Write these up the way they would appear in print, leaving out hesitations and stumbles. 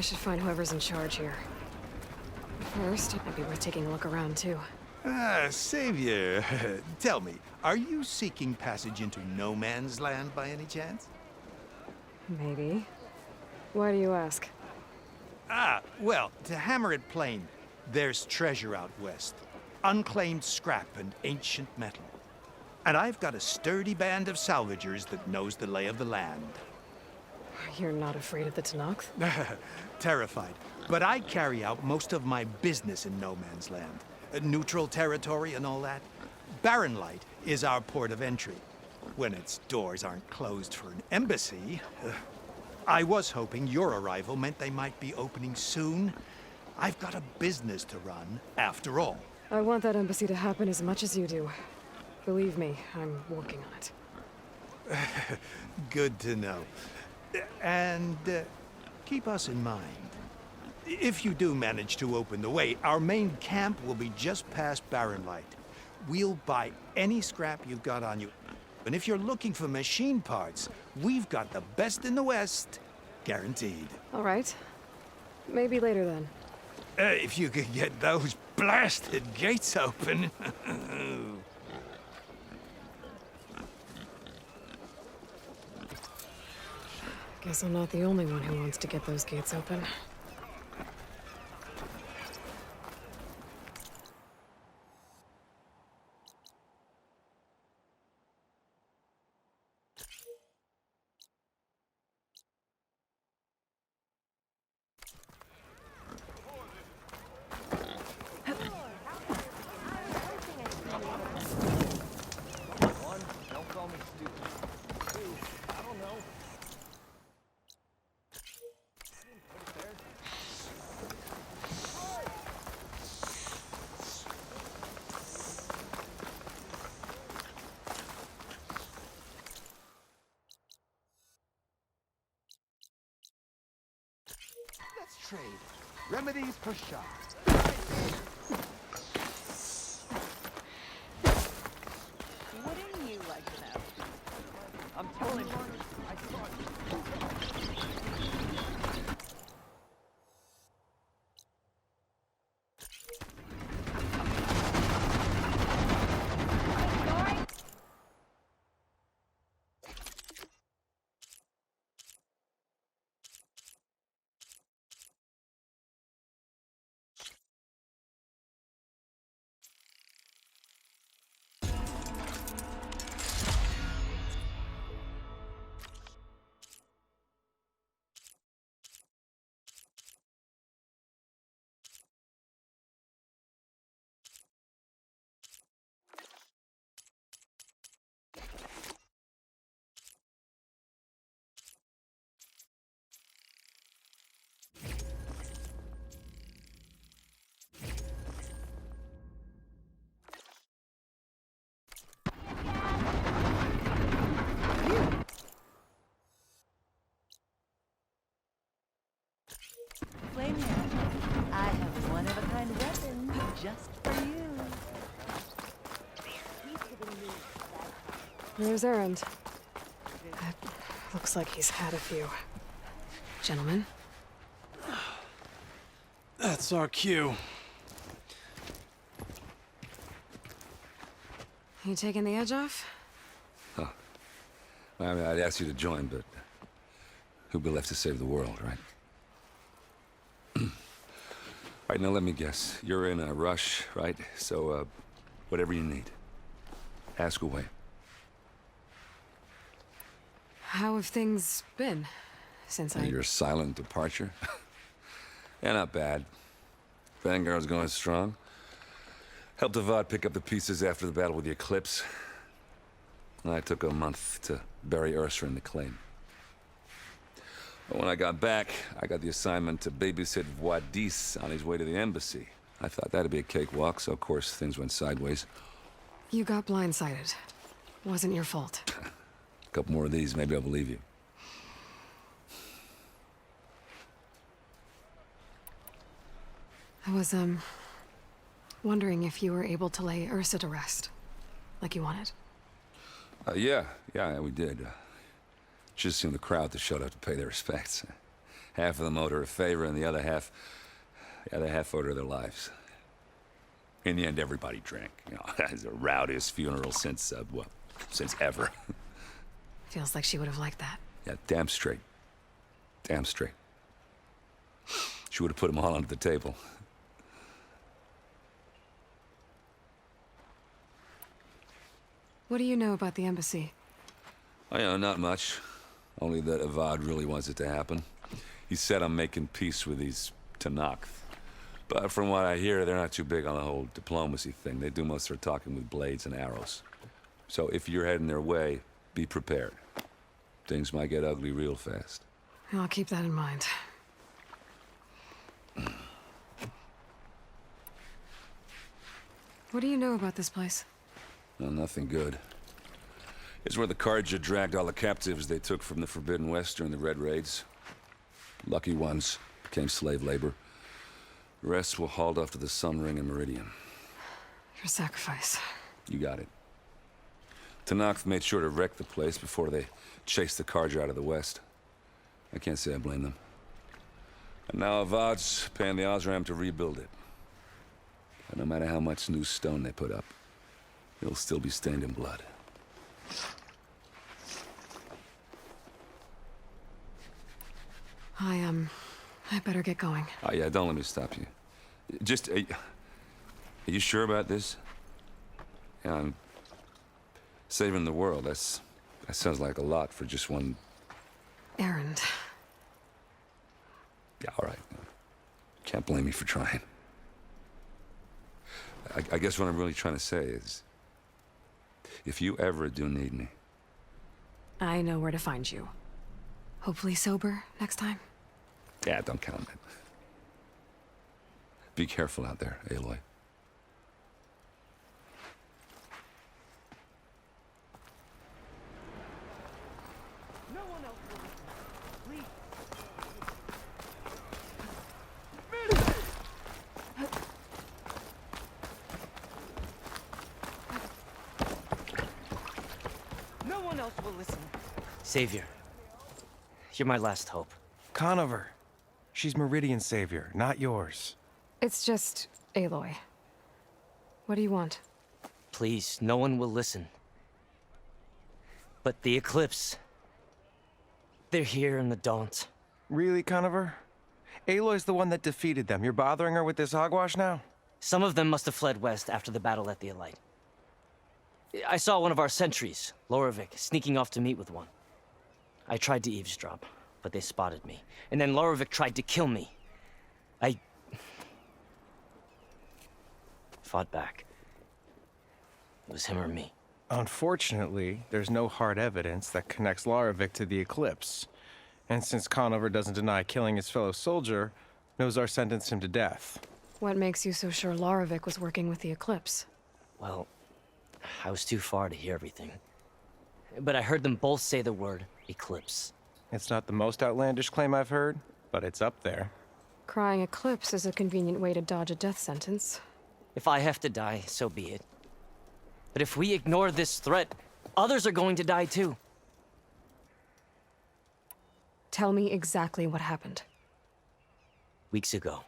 I should find whoever's in charge here. First, it might be worth taking a look around, too. Ah, Savior. Tell me, are you seeking passage into no man's land by any chance? Maybe. Why do you ask? Ah, well, to hammer it plain, there's treasure out west. Unclaimed scrap and ancient metal. And I've got a sturdy band of salvagers that knows the lay of the land. You're not afraid of the Tanakh? Terrified. But I carry out most of my business in no man's land. Neutral territory and all that. Barren Light is our port of entry. When its doors aren't closed for an embassy. I was hoping your arrival meant they might be opening soon. I've got a business to run, after all. I want that embassy to happen as much as you do. Believe me, I'm working on it. Good to know. And keep us in mind. If you do manage to open the way, our main camp will be just past Barren Light. We'll buy any scrap you've got on you. And if you're looking for machine parts, we've got the best in the West, guaranteed. All right. Maybe later then. If you could get those blasted gates open. Guess I'm not the only one who wants to get those gates open. Let's trade. Remedies per shot. Wouldn't you like to know? I'm totally I saw Flame hand. I have a one-of-a-kind weapon just for you. There's Errand. Looks like he's had a few. Gentlemen? That's our cue. You taking the edge off? Huh. I mean, I'd ask you to join, but who'd be left to save the world, right? All right, now let me guess. You're in a rush, right? So, whatever you need. Ask away. How have things been since Your silent departure? Yeah, not bad. Vanguard's going strong. Helped Avad pick up the pieces after the battle with the Eclipse. I took a month to bury Ursa in the claim. But when I got back, I got the assignment to babysit Wadis on his way to the embassy. I thought that'd be a cakewalk, so of course things went sideways. You got blindsided. Wasn't your fault. A couple more of these, maybe I'll believe you. I was, wondering if you were able to lay Ursa to rest, like you wanted. Yeah, we did. Just seemed the crowd that showed up to pay their respects. Half of them owed her a favor, and the other half owed her their lives. In the end, everybody drank. You know, it's the rowdiest funeral since, since ever. Feels like she would have liked that. Yeah, damn straight. Damn straight. She would have put them all under the table. What do you know about the embassy? Oh, yeah, not much. Only that Avad really wants it to happen. He said I'm making peace with these Tenakth. But from what I hear, they're not too big on the whole diplomacy thing. They do most of their talking with blades and arrows. So if you're heading their way, be prepared. Things might get ugly real fast. I'll keep that in mind. What do you know about this place? Well, nothing good. It's where the Carja dragged all the captives they took from the Forbidden West during the Red Raids. Lucky ones became slave labor. The rest were hauled off to the Sun Ring and Meridian. Your sacrifice. You got it. Tenakth made sure to wreck the place before they chased the Carja out of the West. I can't say I blame them. And now Avad's paying the Osram to rebuild it. And no matter how much new stone they put up, it'll still be stained in blood. I better get going. Oh, yeah, don't let me stop you. Just, are you sure about this? Yeah, I'm saving the world. That sounds like a lot for just one... Errand. Yeah, all right. Can't blame me for trying. I guess what I'm really trying to say is, if you ever do need me... I know where to find you. Hopefully sober next time. Yeah, don't count on it. Be careful out there, Aloy. No one else will listen. Please. No one else will listen. Savior, you're my last hope. Conover. She's Meridian's savior, not yours. It's just Aloy. What do you want? Please, no one will listen. But the Eclipse... they're here in the Daunt. Really, Conover? Aloy's the one that defeated them. You're bothering her with this hogwash now? Some of them must have fled west after the battle at the Elite. I saw one of our sentries, Loravik, sneaking off to meet with one. I tried to eavesdrop, but they spotted me. And then Loravik tried to kill me. I... fought back. It was him or me. Unfortunately, there's no hard evidence that connects Loravik to the Eclipse. And since Conover doesn't deny killing his fellow soldier, Nozar sentenced him to death. What makes you so sure Loravik was working with the Eclipse? Well, I was too far to hear everything. But I heard them both say the word Eclipse. It's not the most outlandish claim I've heard, but it's up there. Crying Eclipse is a convenient way to dodge a death sentence. If I have to die, so be it. But if we ignore this threat, others are going to die too. Tell me exactly what happened. Weeks ago,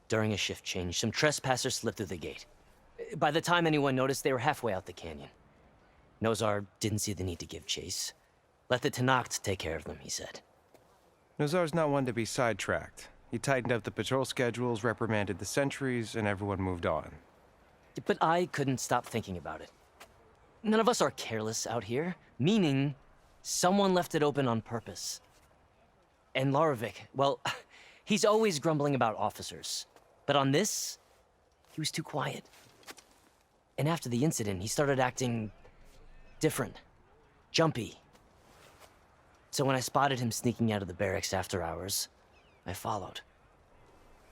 during a shift change, some trespassers slipped through the gate. By the time anyone noticed, they were halfway out the canyon. Nozar didn't see the need to give chase. Let the Tenakth take care of them, he said. Nozar's not one to be sidetracked. He tightened up the patrol schedules, reprimanded the sentries, and everyone moved on. But I couldn't stop thinking about it. None of us are careless out here, meaning someone left it open on purpose. And Loravik, well, he's always grumbling about officers. But on this, he was too quiet. And after the incident, he started acting different, jumpy. So when I spotted him sneaking out of the barracks after hours, I followed.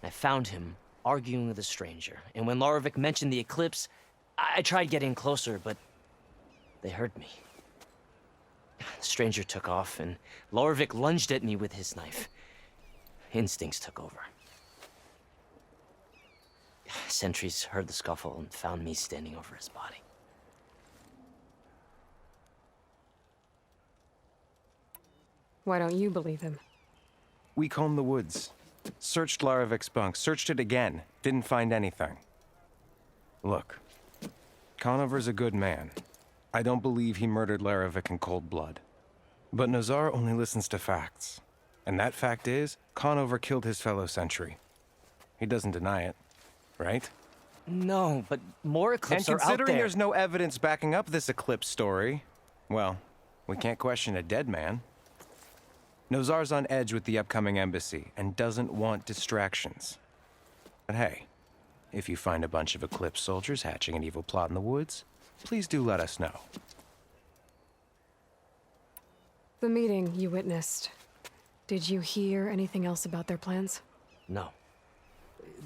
I found him arguing with a stranger, and when Loravik mentioned the Eclipse, I tried getting closer, but they heard me. The stranger took off, and Loravik lunged at me with his knife. Instincts took over. Sentries heard the scuffle and found me standing over his body. Why don't you believe him? We combed the woods. Searched Larovic's bunk. Searched it again. Didn't find anything. Look. Conover's a good man. I don't believe he murdered Larovic in cold blood. But Nazar only listens to facts. And that fact is, Conover killed his fellow sentry. He doesn't deny it, right? No, but more Eclipse And are out considering there. there's no evidence backing up this Eclipse story, well, we can't question a dead man. Nozar's on edge with the upcoming embassy and doesn't want distractions. But hey, if you find a bunch of Eclipse soldiers hatching an evil plot in the woods, please do let us know. The meeting you witnessed. Did you hear anything else about their plans? No.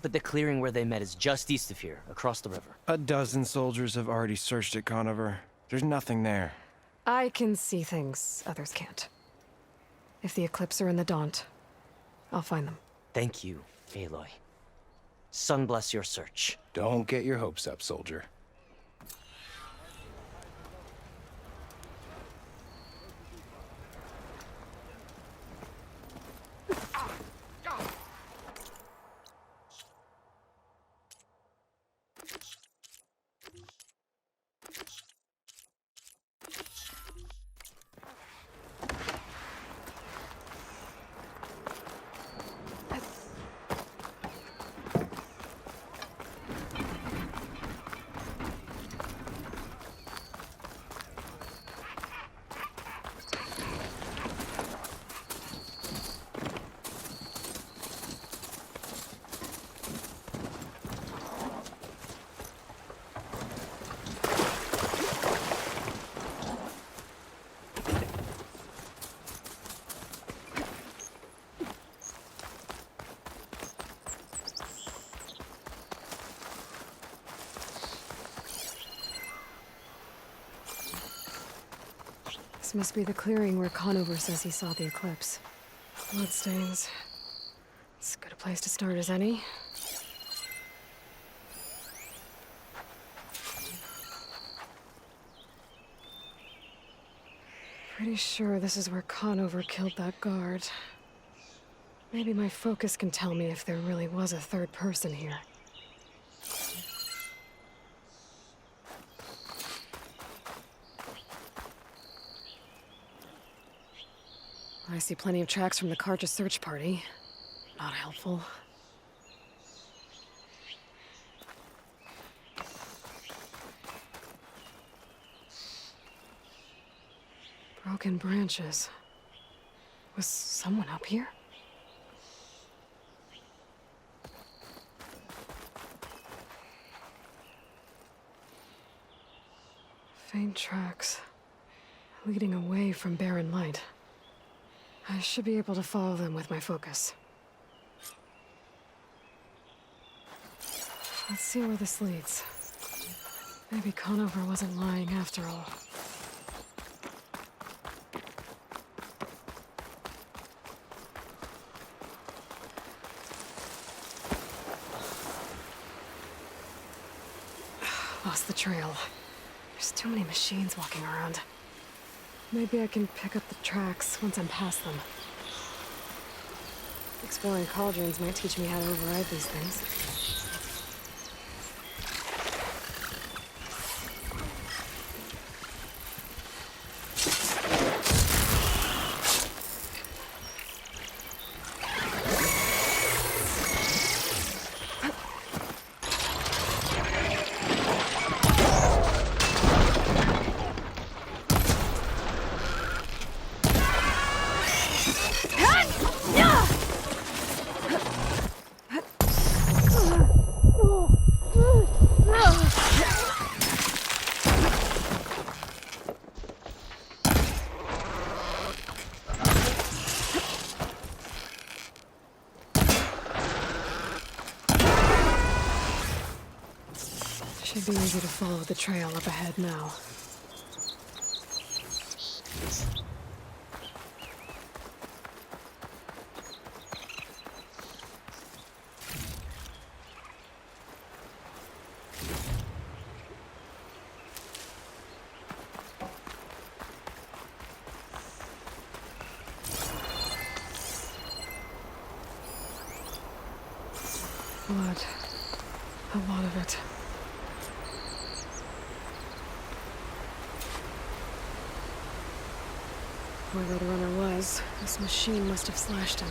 But the clearing where they met is just east of here, across the river. A dozen soldiers have already searched it, Conover. There's nothing there. I can see things others can't. If the Eclipse are in the Daunt, I'll find them. Thank you, Aloy. Sun bless your search. Don't get your hopes up, soldier. This must be the clearing where Conover says he saw the Eclipse. Bloodstains. As good a place to start as any. Pretty sure this is where Conover killed that guard. Maybe my focus can tell me if there really was a third person here. I see plenty of tracks from the Karja search party. Not helpful. Broken branches. Was someone up here? Faint tracks. Leading away from barren light. I should be able to follow them with my focus. Let's see where this leads. Maybe Conover wasn't lying after all. Lost the trail. There's too many machines walking around. Maybe I can pick up the tracks once I'm past them. Exploring cauldrons might teach me how to override these things. Should be easy to follow the trail up ahead now. blood. A lot of it. Whoever the runner was, this machine must have slashed him.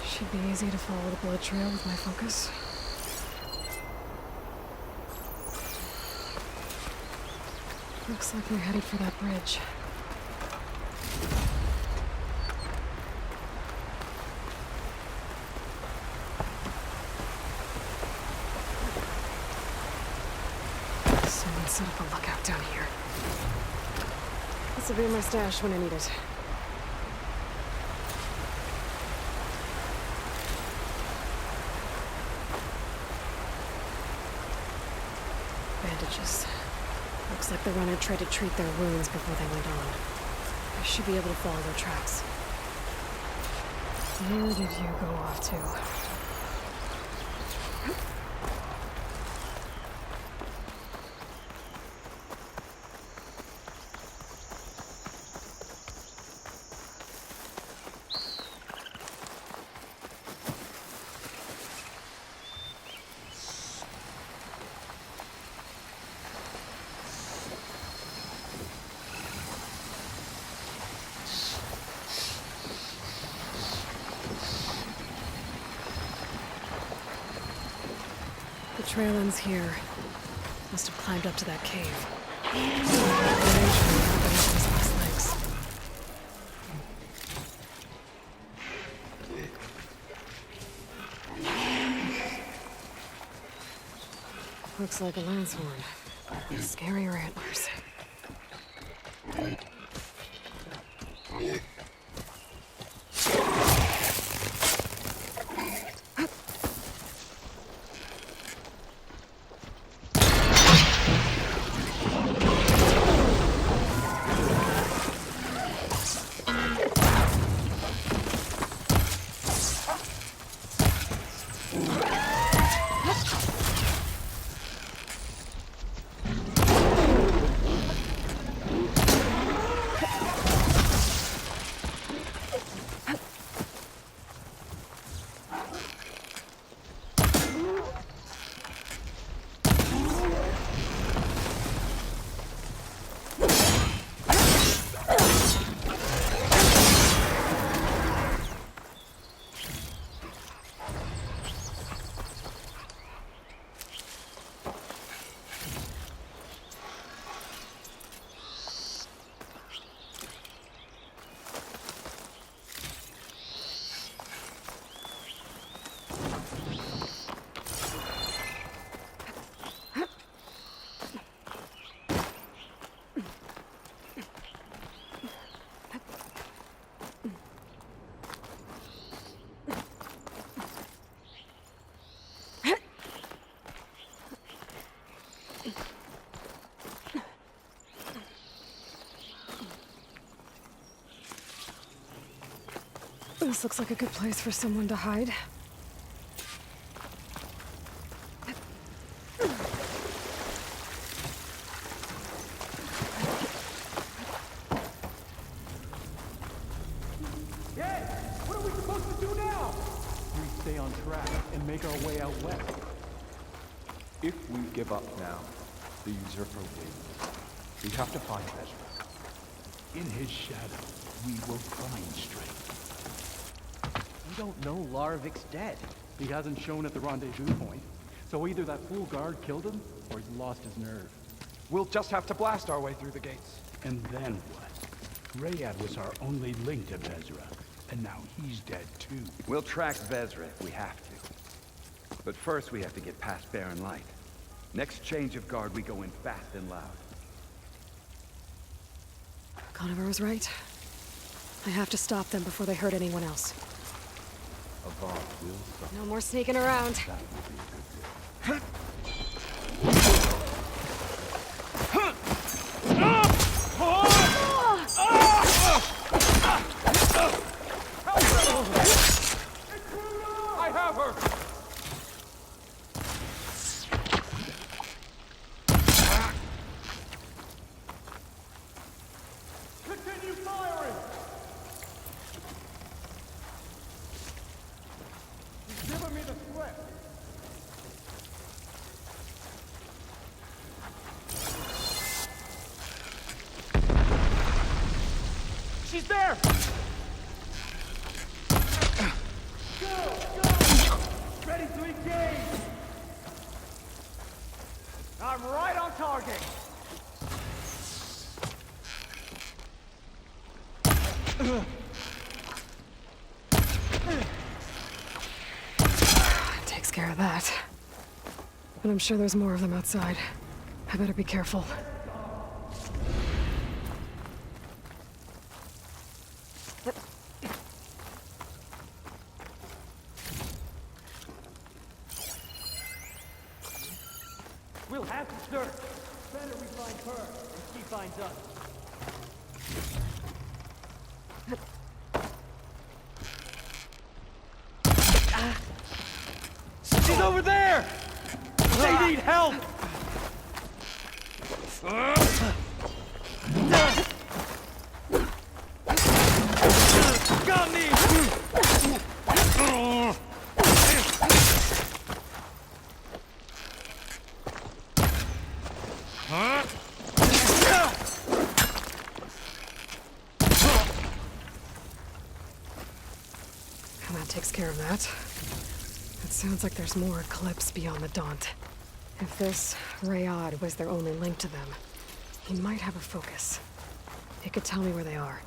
Should be easy to follow the blood trail with my focus. Looks like they're headed for that bridge. Someone set up a lookout down here. This will be my stash when I need it. Bandages. Looks like the runner tried to treat their wounds before they went on. I should be able to follow their tracks. Where did you go off to? The trail ends here. Must have climbed up to that cave. His last legs. Looks like a lance horn. Scarier antlers. This looks like a good place for someone to hide. What are we supposed to do now? We stay on track and make our way out west. If we give up now, the usurper wins. We have to find Ezra. In his shadow, we will find strength. We don't know Larvik's dead. He hasn't shown at the rendezvous point. So either that fool guard killed him, or he's lost his nerve. We'll just have to blast our way through the gates. And then what? Rayad was our only link to Vezra, and now he's dead too. We'll track Vezra if we have to. But first we have to get past Barren Light. Next change of guard, we go in fast and loud. Conover was right. I have to stop them before they hurt anyone else. Avant will suffer. No more sneaking around. That will be a good deal. I have her! Continue firing! I'm right on target! Takes care of that. But I'm sure there's more of them outside. I better be careful. We'll have to search. Better we find her, and she finds us. She's over there! They need help! Got me! And that takes care of that. It sounds like there's more Eclipse beyond the Daunt. If this Rayad was their only link to them, he might have a focus. He could tell me where they are.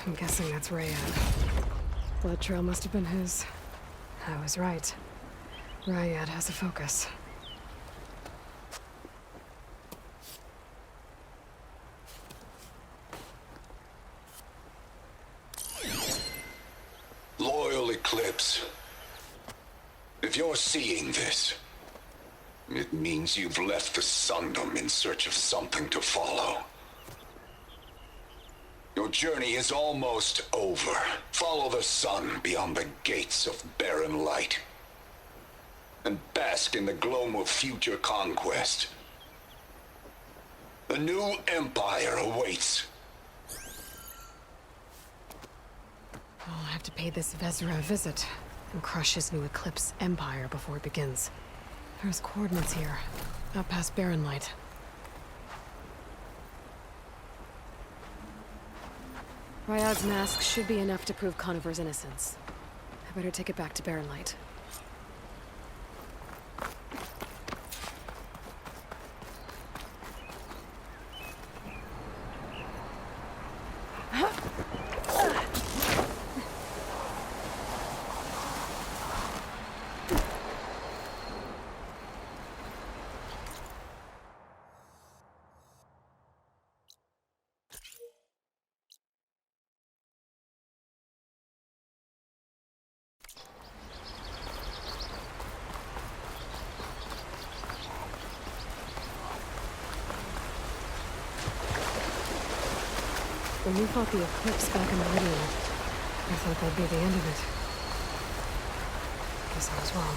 I'm guessing that's Rayad. Blood trail must have been his. I was right. Rayad has a focus. Loyal Eclipse, if you're seeing this, it means you've left the Sundom in search of something to follow. Your journey is almost over. Follow the sun beyond the gates of barren light, and bask in the gloam of future conquest. A new empire awaits. I'll have to pay this Vezra a visit and crush his new Eclipse empire before it begins. There's coordinates here, out past Barren Light. Ryad's mask should be enough to prove Conover's innocence. I better take it back to Barren Light. When we fought the Eclipse back in Meridian, I thought that'd be the end of it. Guess I was wrong.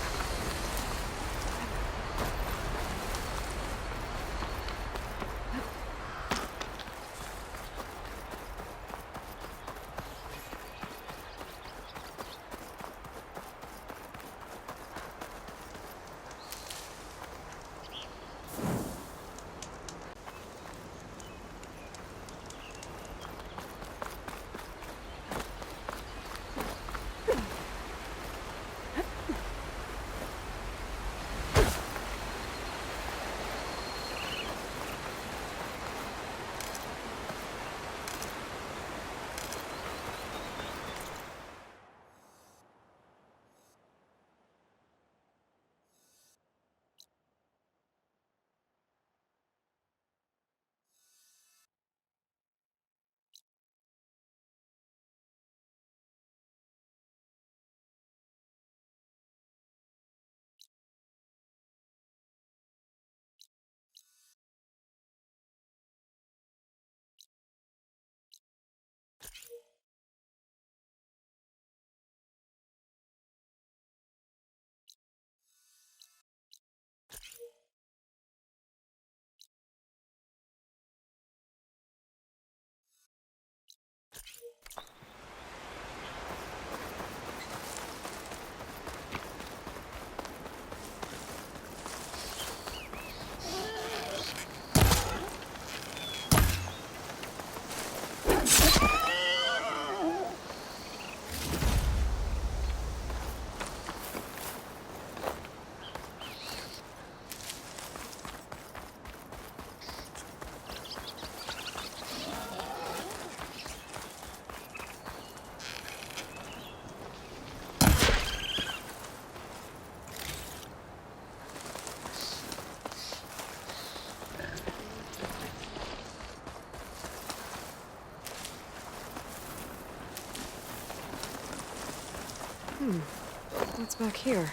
What's back here?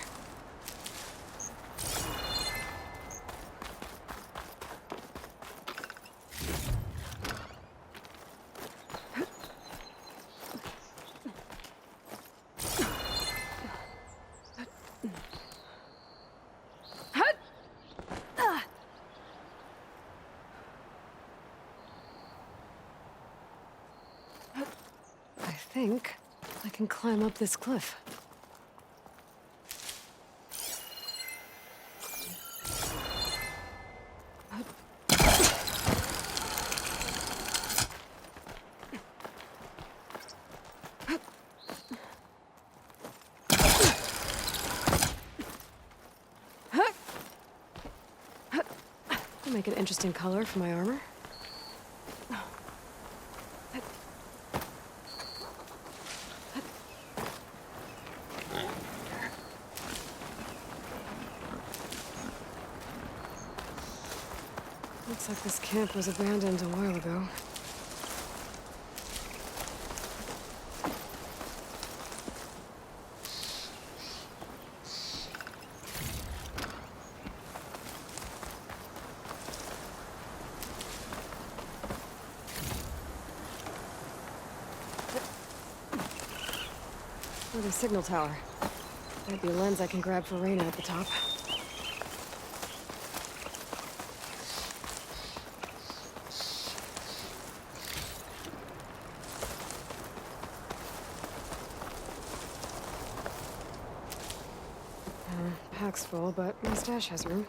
I think I can climb up this cliff. Make an interesting color for my armor. Looks like this camp was abandoned a while ago. Or the signal tower. Might be a lens I can grab for Reyna at the top. Pack's full, but my stash has room.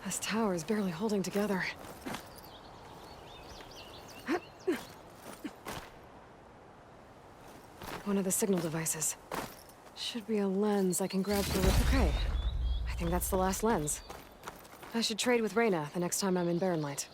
This tower is barely holding together. One of the signal devices. Should be a lens I can grab for... Okay. I think that's the last lens. I should trade with Reyna the next time I'm in Barren Light.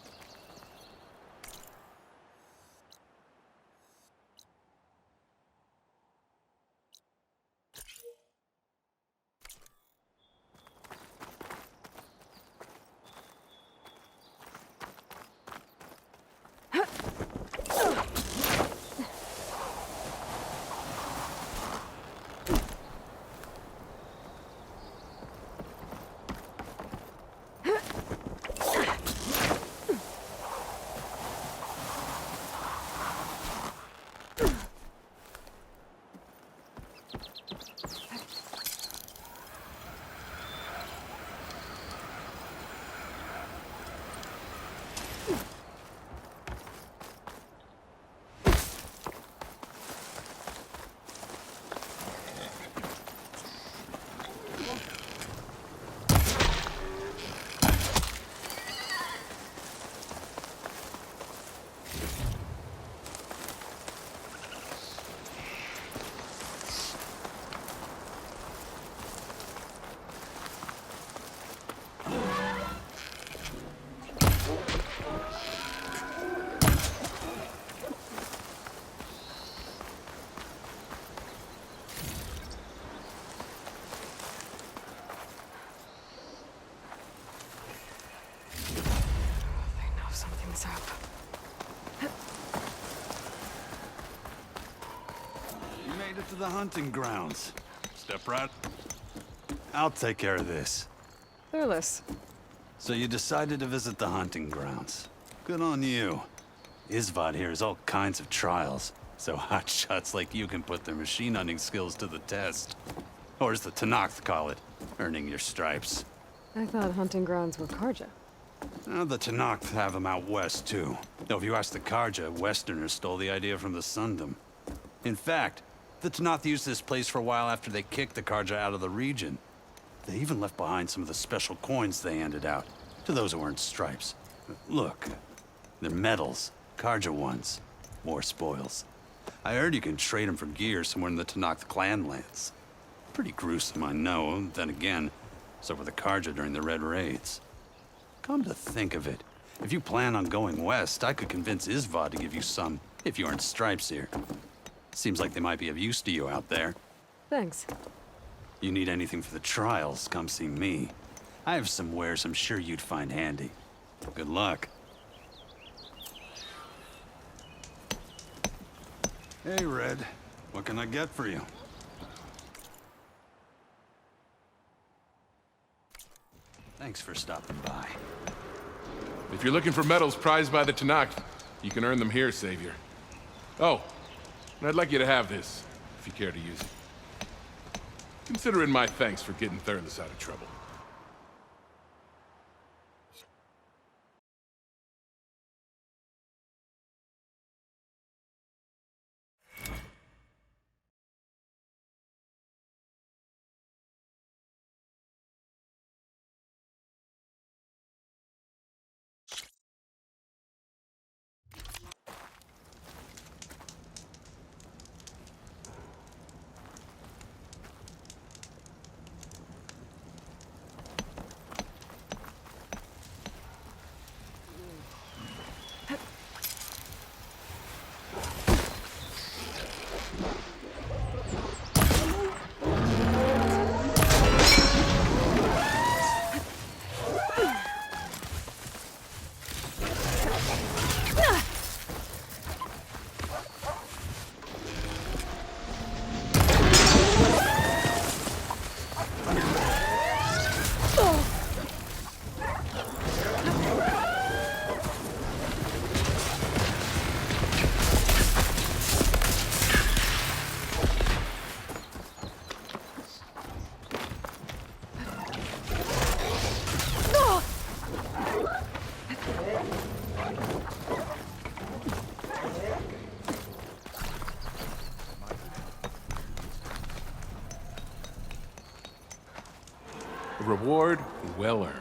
To the hunting grounds. Step right. I'll take care of this. Fearless. So you decided to visit the hunting grounds. Good on you. Isvad here has all kinds of trials, so hotshots like you can put their machine hunting skills to the test. Or as the Tenakth call it, earning your stripes. I thought hunting grounds were Karja. The Tanakh have them out west, too. Though if you ask the Karja, Westerners stole the idea from the Sundom. In fact, the Tanakh used this place for a while after they kicked the Karja out of the region. They even left behind some of the special coins they handed out, to those who weren't stripes. Look, they're medals, Karja ones. More spoils. I heard you can trade them for gear somewhere in the Tanakh clan lands. Pretty gruesome, I know. Then again, so were the Karja during the Red Raids. Come to think of it, if you plan on going west, I could convince Isvad to give you some, if you aren't stripes here. Seems like they might be of use to you out there. Thanks. You need anything for the trials, come see me. I have some wares I'm sure you'd find handy. Good luck. Hey, Red. What can I get for you? Thanks for stopping by. If you're looking for medals prized by the Tanakh, you can earn them here, Savior. Oh, and I'd like you to have this, if you care to use it. Consider it my thanks for getting Thurles out of trouble. A reward well earned.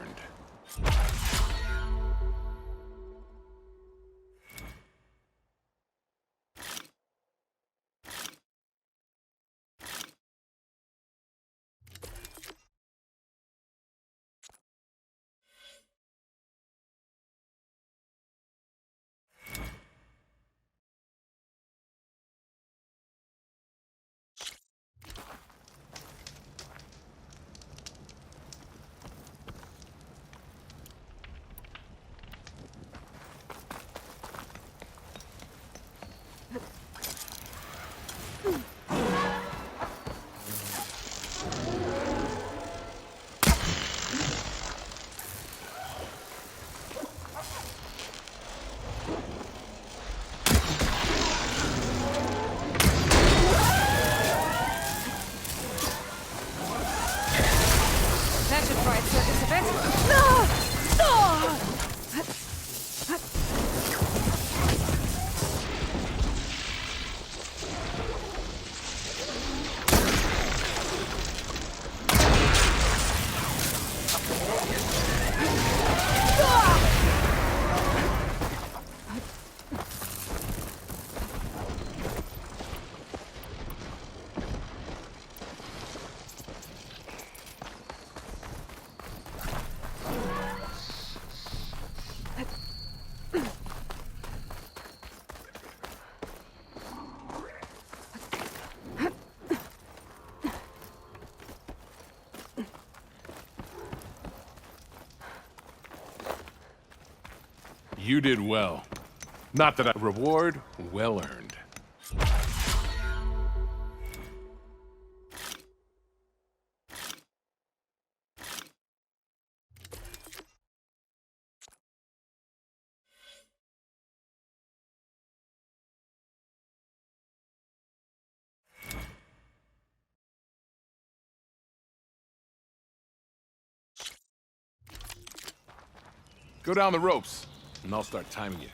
That should try its circus a bit. You did well. Not that I reward well earned. Go down the ropes, and I'll start timing you.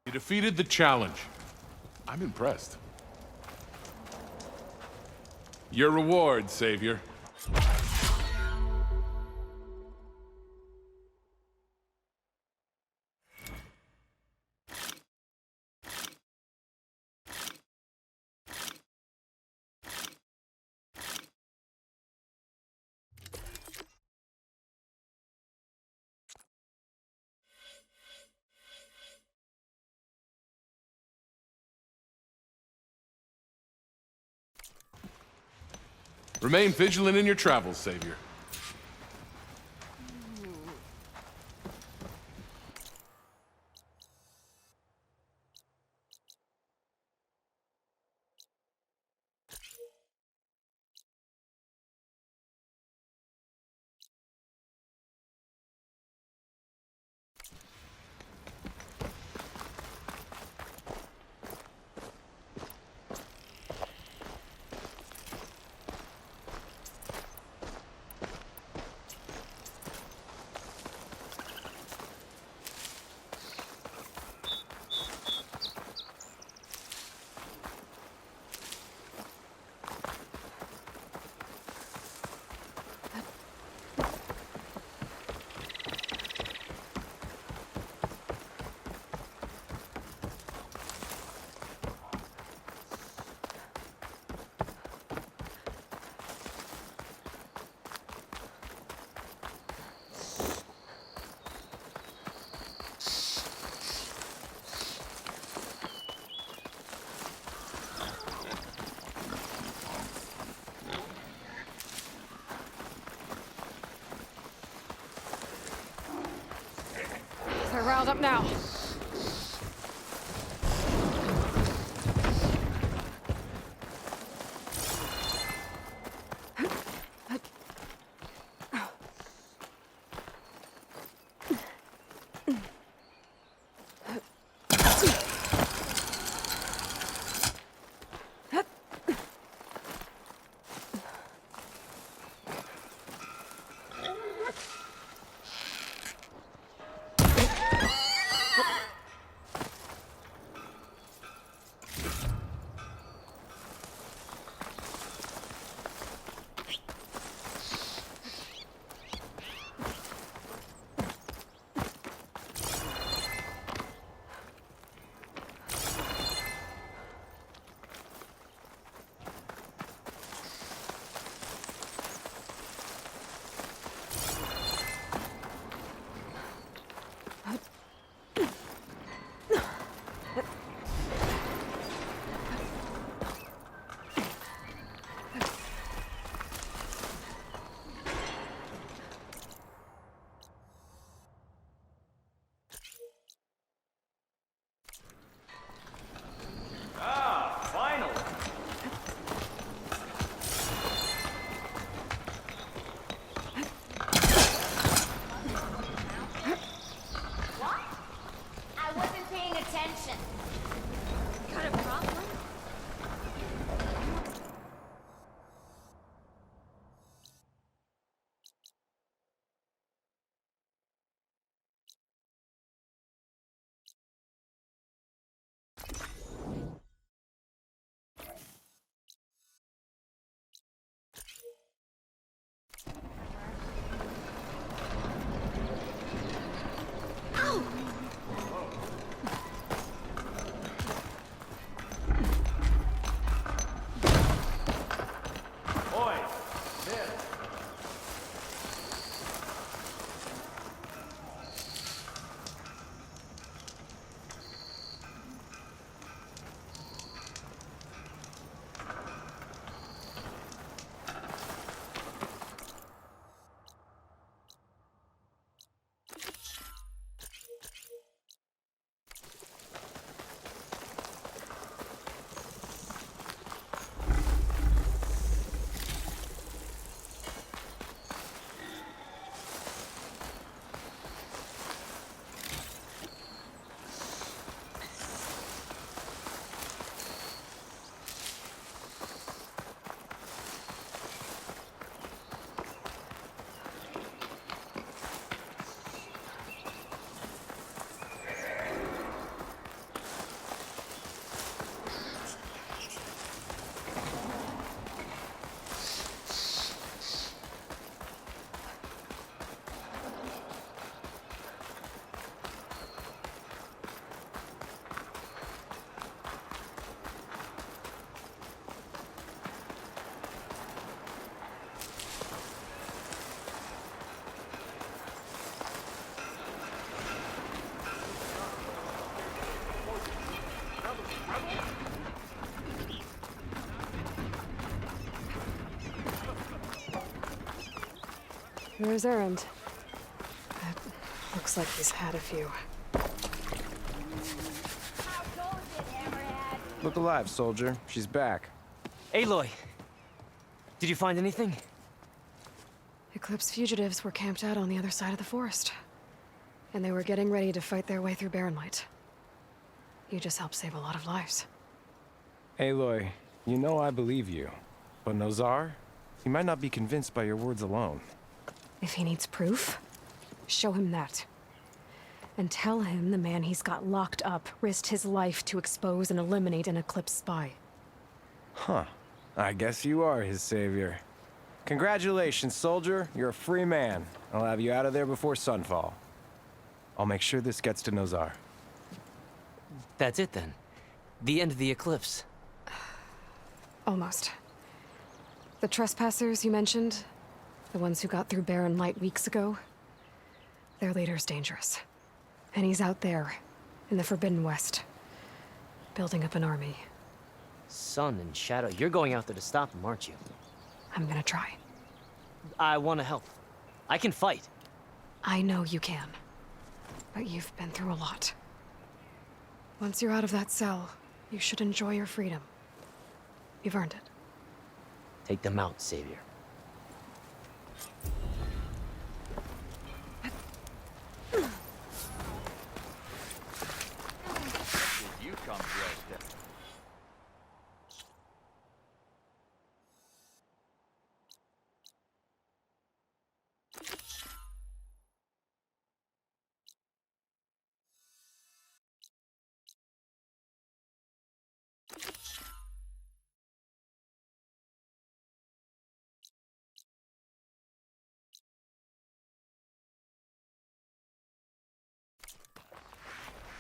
You defeated the challenge. I'm impressed. Your reward, Savior. Remain vigilant in your travels, Savior. They're riled up now. There's Errand. Looks like he's had a few. Look alive, soldier. She's back. Aloy! Did you find anything? Eclipse fugitives were camped out on the other side of the forest. And they were getting ready to fight their way through Barren Light. You just helped save a lot of lives. Aloy, you know I believe you. But Nozar? He might not be convinced by your words alone. If he needs proof, show him that. And tell him the man he's got locked up risked his life to expose and eliminate an Eclipse spy. Huh. I guess you are his savior. Congratulations, soldier. You're a free man. I'll have you out of there before sunfall. I'll make sure this gets to Nozar. That's it then. The end of the Eclipse. Almost. The trespassers you mentioned, the ones who got through Barren Light weeks ago, their leader's dangerous. And he's out there, in the Forbidden West, building up an army. Sun and Shadow, you're going out there to stop him, aren't you? I'm gonna try. I want to help. I can fight. I know you can. But you've been through a lot. Once you're out of that cell, you should enjoy your freedom. You've earned it. Take them out, Savior. You come dressed up.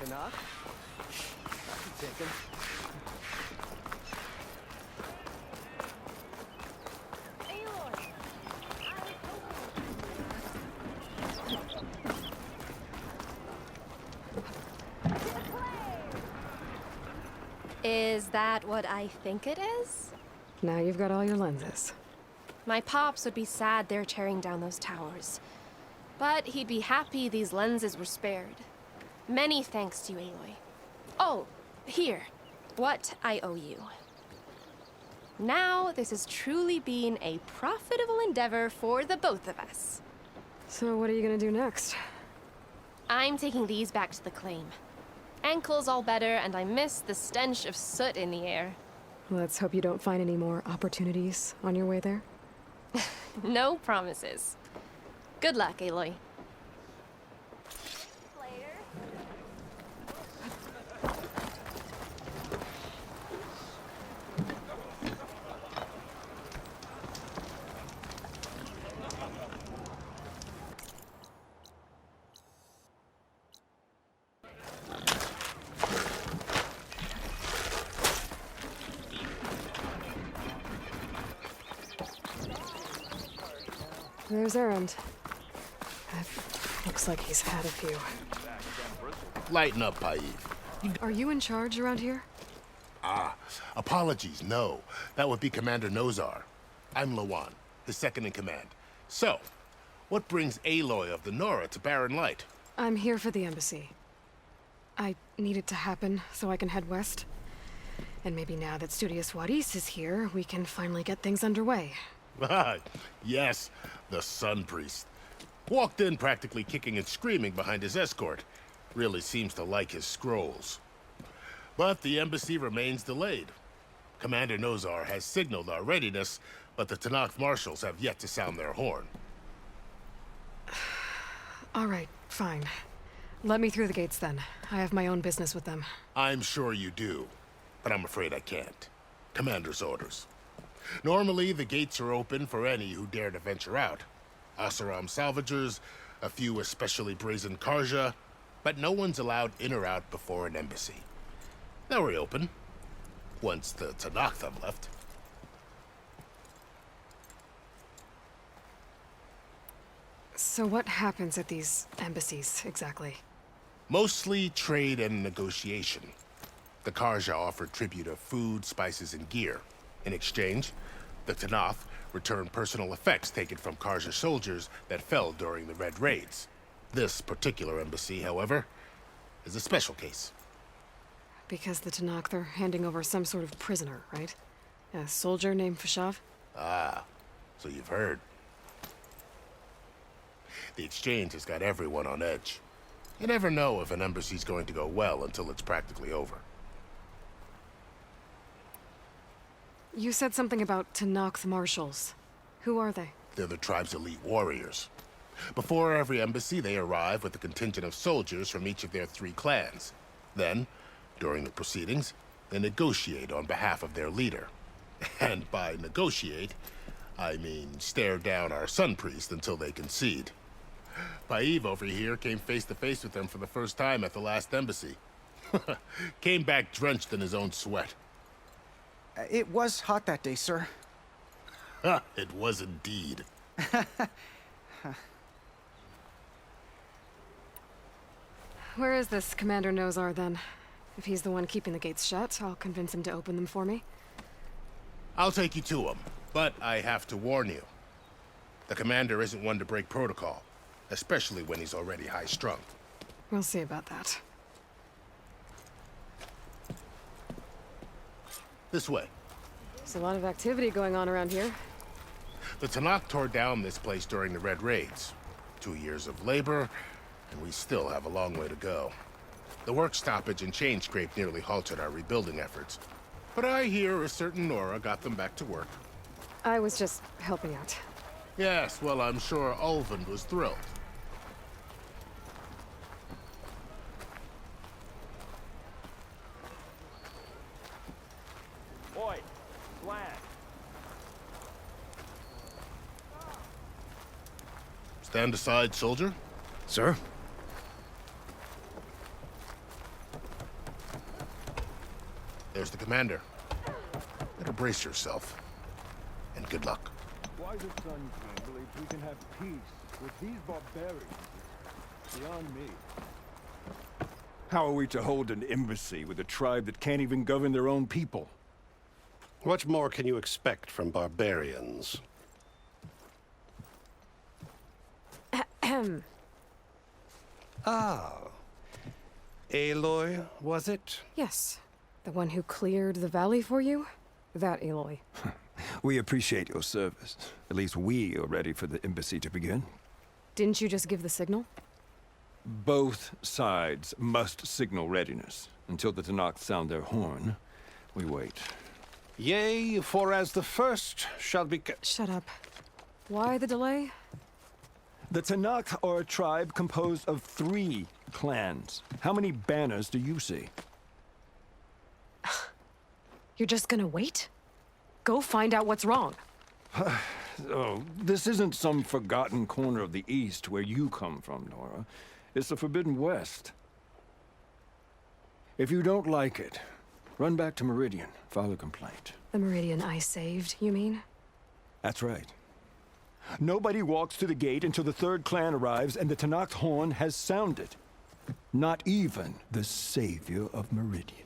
Enough? Take him. Is that what I think it is? Now you've got all your lenses. My pops would be sad they're tearing down those towers. But he'd be happy these lenses were spared. Many thanks to you, Aloy. Oh, here. What I owe you. Now, this has truly been a profitable endeavor for the both of us. So what are you gonna do next? I'm taking these back to the claim. Ankle's all better, and I miss the stench of soot in the air. Let's hope you don't find any more opportunities on your way there. No promises. Good luck, Aloy. There's Errand. Looks like he's had a few. Lighten up, Paif. Are you in charge around here? Apologies, no. That would be Commander Nozar. I'm Lawan, his second in command. So, what brings Aloy of the Nora to Barren Light? I'm here for the embassy. I need it to happen so I can head west. And maybe now that Studious Wadis is here, we can finally get things underway. Yes, the Sun Priest. Walked in practically kicking and screaming behind his escort. Really seems to like his scrolls. But the embassy remains delayed. Commander Nozar has signaled our readiness, but the Tenakth marshals have yet to sound their horn. All right, fine. Let me through the gates then. I have my own business with them. I'm sure you do, but I'm afraid I can't. Commander's orders. Normally, the gates are open for any who dare to venture out. Asaram salvagers, a few especially brazen Karja, but no one's allowed in or out before an embassy. They'll reopen, once the Tenakth have left. So what happens at these embassies, exactly? Mostly trade and negotiation. The Karja offer tribute of food, spices, and gear. In exchange, The Tanath returned personal effects taken from Karja soldiers that fell during the Red Raids. This particular embassy, however, is a special case. Because the Tanakh, they're handing over some sort of prisoner, right? A soldier named Fashav? Ah, so you've heard. The exchange has got everyone on edge. You never know if an embassy's going to go well until it's practically over. You said something about Tanakh marshals. Who are they? They're the tribe's elite warriors. Before every embassy, they arrive with a contingent of soldiers from each of their 3 clans. Then, during the proceedings, they negotiate on behalf of their leader. And by negotiate, I mean stare down our sun priest until they concede. Paiv over here came face to face with them for the first time at the last embassy. Came back drenched in his own sweat. It was hot that day, sir. It was indeed. Where is this Commander Nozar, then? If he's the one keeping the gates shut, I'll convince him to open them for me. I'll take you to him, but I have to warn you. The commander isn't one to break protocol, especially when he's already high-strung. We'll see about that. This way. There's a lot of activity going on around here. The Tanakh tore down this place during the Red Raids. 2 years of labor, and we still have a long way to go. The work stoppage and chain scrape nearly halted our rebuilding efforts. But I hear a certain Nora got them back to work. I was just helping out. Yes, well, I'm sure Ulvund was thrilled. Oi, flag. Stand aside, soldier. Sir? There's the commander. Better brace yourself. And good luck. Why the Sun King believes we can have peace with these barbarians is beyond me. How are we to hold an embassy with a tribe that can't even govern their own people? What more can you expect from barbarians? Ahem. Ah. Aloy, was it? Yes. The one who cleared the valley for you? That Aloy. We appreciate your service. At least we are ready for the embassy to begin. Didn't you just give the signal? Both sides must signal readiness. Until the Tanakh sound their horn, we wait. Yea, for as the first shall be... Shut up. Why the delay? The Tanakh are a tribe composed of 3 clans. How many banners do you see? You're just gonna wait? Go find out what's wrong. Oh, this isn't some forgotten corner of the East where you come from, Nora. It's the Forbidden West. If you don't like it, run back to Meridian, file a complaint. The Meridian I saved, you mean? That's right. Nobody walks to the gate until the 3rd clan arrives and the Tanakh's horn has sounded. Not even the savior of Meridian.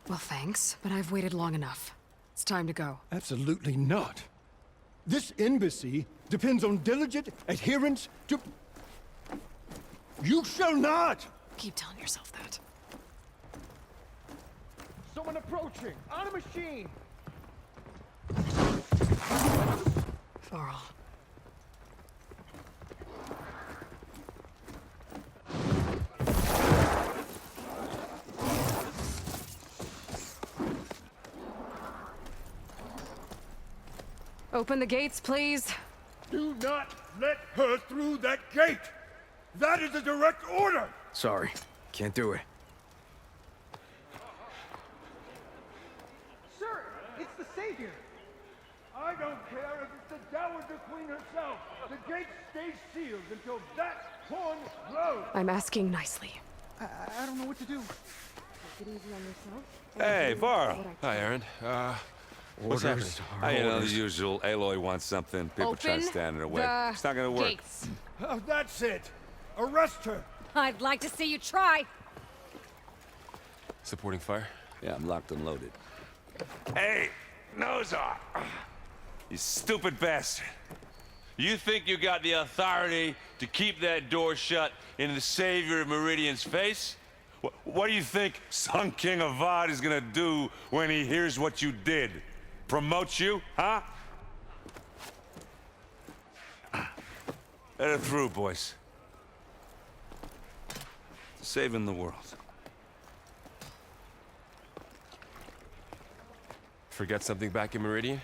Well, thanks, but I've waited long enough. It's time to go. Absolutely not. This embassy depends on diligent adherence to... You shall not! Keep telling yourself that. Someone approaching! On a machine! Varl. Open the gates, please. Do not let her through that gate! That is a direct order! Sorry, can't do it. Sir, it's the Savior! I don't care if it's the Dowager Queen herself! The gate stays sealed until that horn blows! I'm asking nicely. I don't know what to do. Take it easy on yourself. Hey, Varl. Hi, Aaron. What's Orders happening? are You know, the orders. usual. Aloy wants something. People try to Open stand in her way. the It's not gonna work. gates. That's it! Arrest her! I'd like to see you try. Supporting fire? Yeah, I'm locked and loaded. Hey, Nozar! You stupid bastard. You think you got the authority to keep that door shut in the Savior of Meridian's face? What do you think Sun King Avad is gonna do when he hears what you did? Promote you, huh? Let it through, boys. Saving the world. Forget something back in Meridian?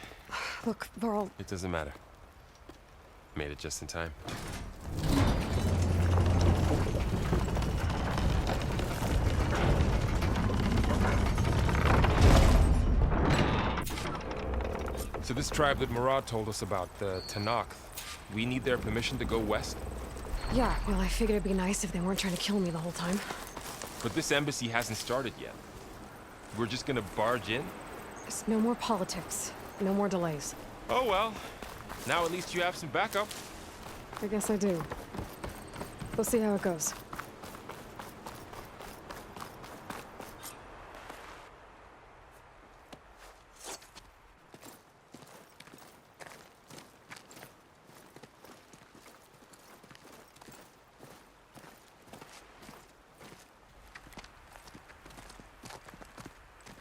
Look, Varl. It doesn't matter. Made it just in time. So this tribe that Murad told us about, the Tanakh, we need their permission to go west? Yeah, well, I figured it'd be nice if they weren't trying to kill me the whole time. But this embassy hasn't started yet. We're just gonna barge in? Just no more politics. No more delays. Oh well. Now at least you have some backup. I guess I do. We'll see how it goes.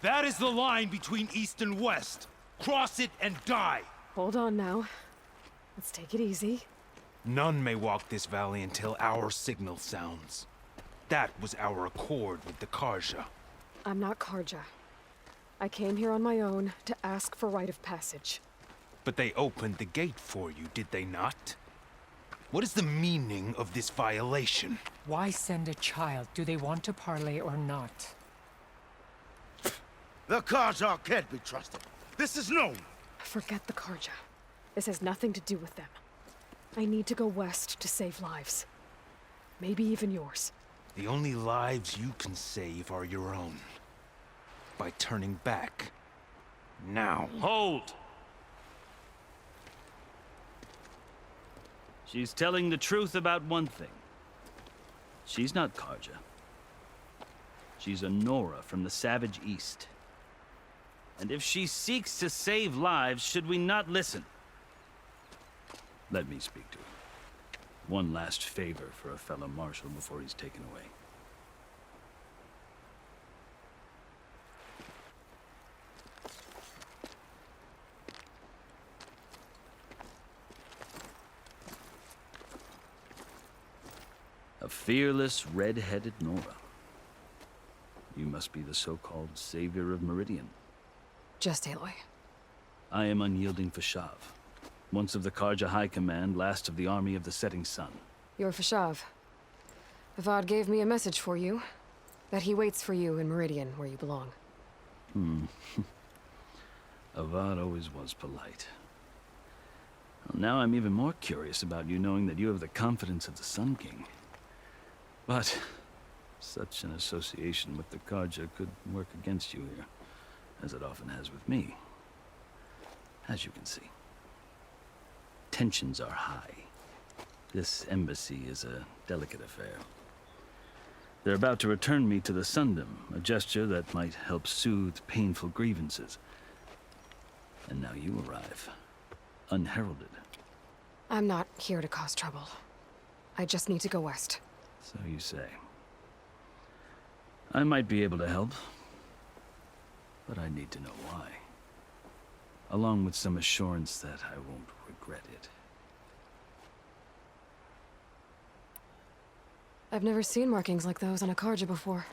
That is the line between East and West. Cross it and die. Hold on now. Let's take it easy. None may walk this valley until our signal sounds. That was our accord with the Karja. I'm not Karja. I came here on my own to ask for rite of passage. But they opened the gate for you, did they not? What is the meaning of this violation? Why send a child? Do they want to parley or not? The Karja can't be trusted. This is known. Forget the Karja. This has nothing to do with them. I need to go west to save lives. Maybe even yours. The only lives you can save are your own. By turning back. Now. Hold! She's telling the truth about one thing. She's not Karja. She's a Nora from the Savage East. And if she seeks to save lives, should we not listen? Let me speak to her. One last favor for a fellow marshal before he's taken away. A fearless, red-headed Nora. You must be the so-called savior of Meridian. Just Aloy. I am unyielding Fashav. Once of the Karja High Command, last of the army of the setting sun. You're Fashav. Avad gave me a message for you. That he waits for you in Meridian, where you belong. Avad always was polite. Well, now I'm even more curious about you knowing that you have the confidence of the Sun King. But such an association with the Karja could work against you here, as it often has with me. As you can see. Tensions are high. This embassy is a delicate affair. They're about to return me to the Sundom, a gesture that might help soothe painful grievances. And now you arrive, unheralded. I'm not here to cause trouble. I just need to go west. So you say. I might be able to help, but I need to know why. Along with some assurance that I won't regret it. I've never seen markings like those on a Karja before.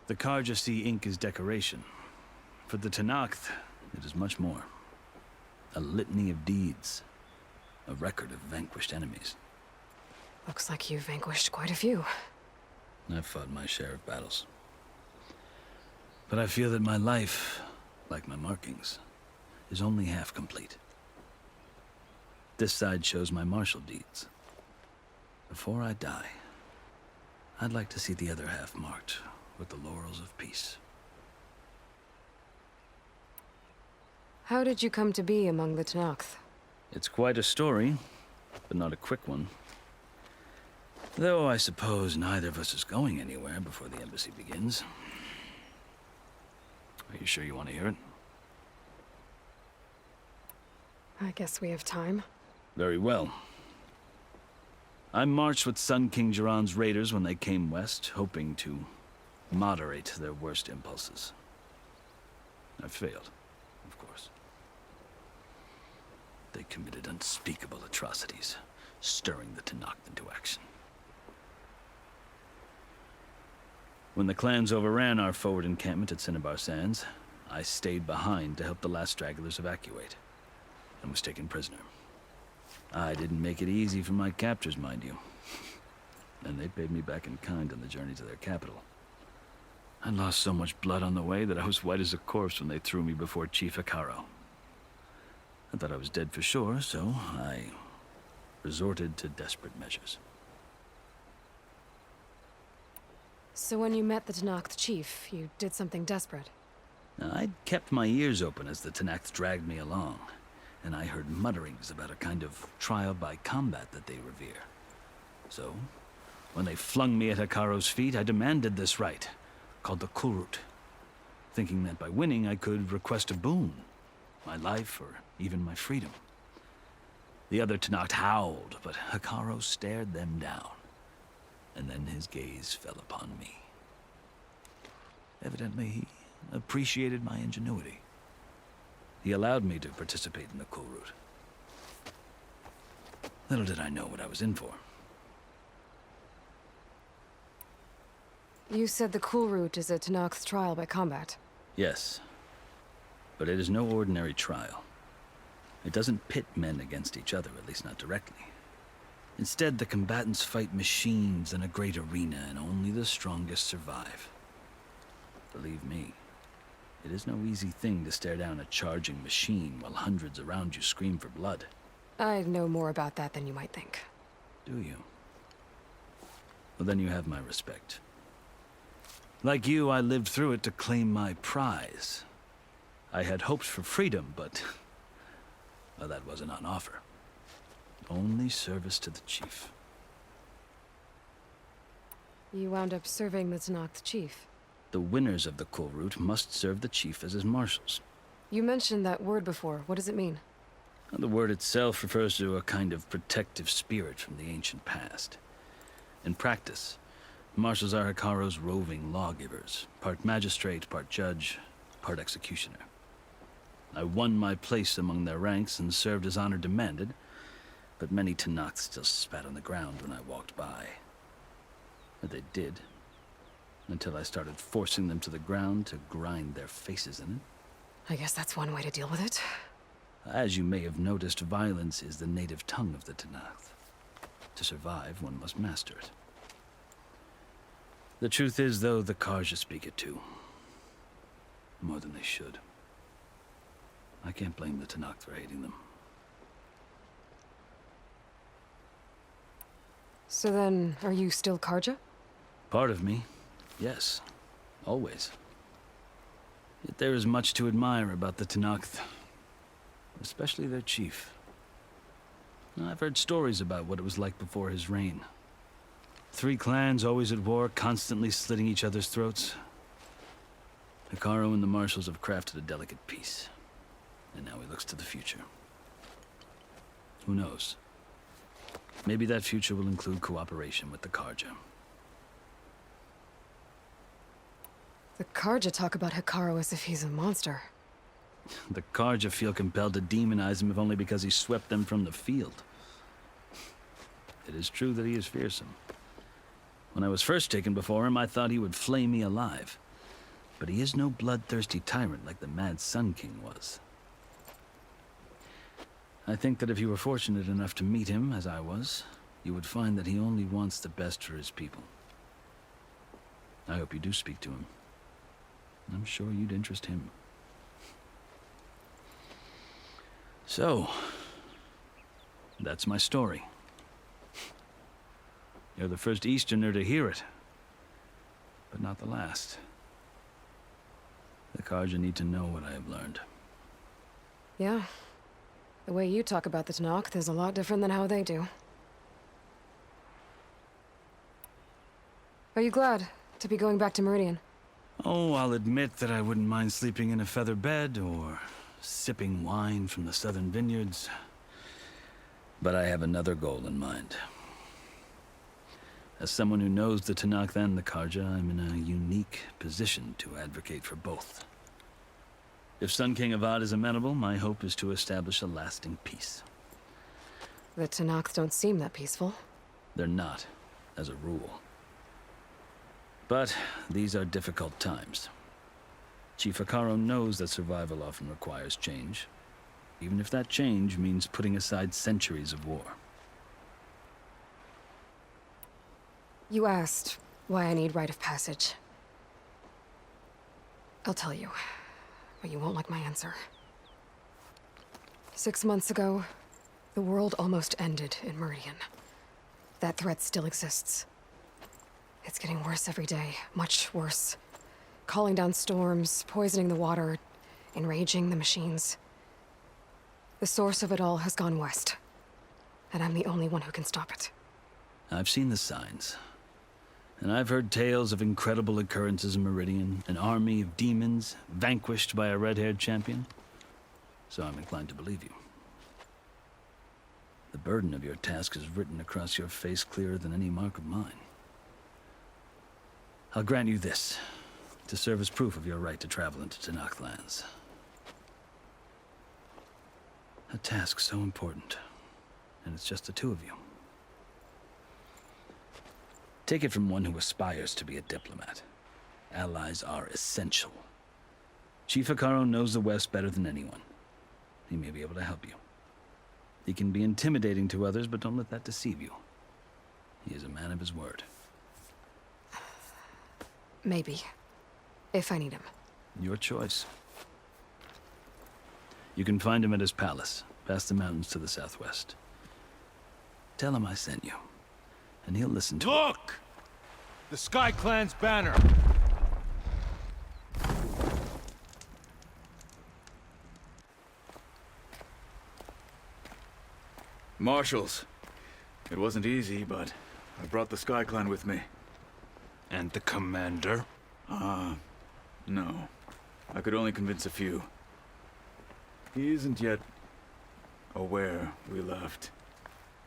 The Karja see ink as decoration. For the Tanakh, it is much more. A litany of deeds. A record of vanquished enemies. Looks like you've vanquished quite a few. I've fought my share of battles. But I feel that my life, like my markings, is only half complete. This side shows my martial deeds. Before I die, I'd like to see the other half marked with the laurels of peace. How did you come to be among the Tanakh? It's quite a story, but not a quick one. Though I suppose neither of us is going anywhere before the embassy begins. Are you sure you want to hear it? I guess we have time. Very well. I marched with Sun King Jiran's raiders when they came west, hoping to moderate their worst impulses. I failed, of course. They committed unspeakable atrocities, stirring the Tenakth into action. When the clans overran our forward encampment at Cinnabar Sands, I stayed behind to help the last stragglers evacuate, and was taken prisoner. I didn't make it easy for my captors, mind you. And they paid me back in kind on the journey to their capital. I lost so much blood on the way that I was white as a corpse when they threw me before Chief Hikaru. I thought I was dead for sure, so I resorted to desperate measures. So when you met the Tenakth chief, you did something desperate? I'd kept my ears open as the Tenakth dragged me along, and I heard mutterings about a kind of trial by combat that they revere. So, when they flung me at Hikaru's feet, I demanded this right, called the Kulrut, thinking that by winning I could request a boon, my life or even my freedom. The other Tenakth howled, but Hikaru stared them down, and then his gaze fell upon me. Evidently, he appreciated my ingenuity. He allowed me to participate in the Kulrut. Little did I know what I was in for. You said the Kulrut is a Tenakth trial by combat. Yes, but it is no ordinary trial. It doesn't pit men against each other, at least not directly. Instead, the combatants fight machines in a great arena, and only the strongest survive. Believe me, it is no easy thing to stare down a charging machine while hundreds around you scream for blood. I know more about that than you might think. Do you? Well, then you have my respect. Like you, I lived through it to claim my prize. I had hoped for freedom, but well, that wasn't on offer. Only service to the chief. You wound up serving the Tenakth chief. The winners of the Kulrut must serve the chief as his marshals. You mentioned that word before. What does it mean? The word itself refers to a kind of protective spirit from the ancient past. In practice, marshals are Hikaru's roving lawgivers, part magistrate, part judge, part executioner. I won my place among their ranks and served as honor demanded, but many Tenakth still spat on the ground when I walked by. And they did, until I started forcing them to the ground to grind their faces in it. I guess that's one way to deal with it. As you may have noticed, violence is the native tongue of the Tenakth. To survive, one must master it. The truth is, though, the Karja speak it too. More than they should. I can't blame the Tenakth for hating them. So then, are you still Karja? Part of me, yes. Always. Yet there is much to admire about the Tenakth. Especially their chief. I've heard stories about what it was like before his reign. 3 clans always at war, constantly slitting each other's throats. Hikaru and the marshals have crafted a delicate peace. And now he looks to the future. Who knows? Maybe that future will include cooperation with the Karja. The Karja talk about Hikaru as if he's a monster. The Karja feel compelled to demonize him if only because he swept them from the field. It is true that he is fearsome. When I was first taken before him, I thought he would flay me alive. But he is no bloodthirsty tyrant like the Mad Sun King was. I think that if you were fortunate enough to meet him, as I was, you would find that he only wants the best for his people. I hope you do speak to him. I'm sure you'd interest him. So, that's my story. You're the first Easterner to hear it, but not the last. The Karja need to know what I have learned. Yeah. The way you talk about the Tenakth is a lot different than how they do. Are you glad to be going back to Meridian? Oh, I'll admit that I wouldn't mind sleeping in a feather bed or sipping wine from the southern vineyards. But I have another goal in mind. As someone who knows the Tenakth and the Karja, I'm in a unique position to advocate for both. If Sun King Avad is amenable, my hope is to establish a lasting peace. The Tenakth don't seem that peaceful. They're not, as a rule. But these are difficult times. Chief Hekarro knows that survival often requires change, even if that change means putting aside centuries of war. You asked why I need rite of passage. I'll tell you, but you won't like my answer. 6 months ago, the world almost ended in Meridian. That threat still exists. It's getting worse every day, much worse. Calling down storms, poisoning the water, enraging the machines. The source of it all has gone west, and I'm the only one who can stop it. I've seen the signs. And I've heard tales of incredible occurrences in Meridian, an army of demons vanquished by a red-haired champion. So I'm inclined to believe you. The burden of your task is written across your face clearer than any mark of mine. I'll grant you this, to serve as proof of your right to travel into Tenakth lands. A task so important, and it's just the two of you. Take it from one who aspires to be a diplomat. Allies are essential. Chief Hekarro knows the West better than anyone. He may be able to help you. He can be intimidating to others, but don't let that deceive you. He is a man of his word. Maybe. If I need him. Your choice. You can find him at his palace, past the mountains to the southwest. Tell him I sent you, and he'll listen to it. Look! The Sky Clan's banner! Marshals. It wasn't easy, but I brought the Sky Clan with me. And the commander? No. I could only convince a few. He isn't yet aware we left.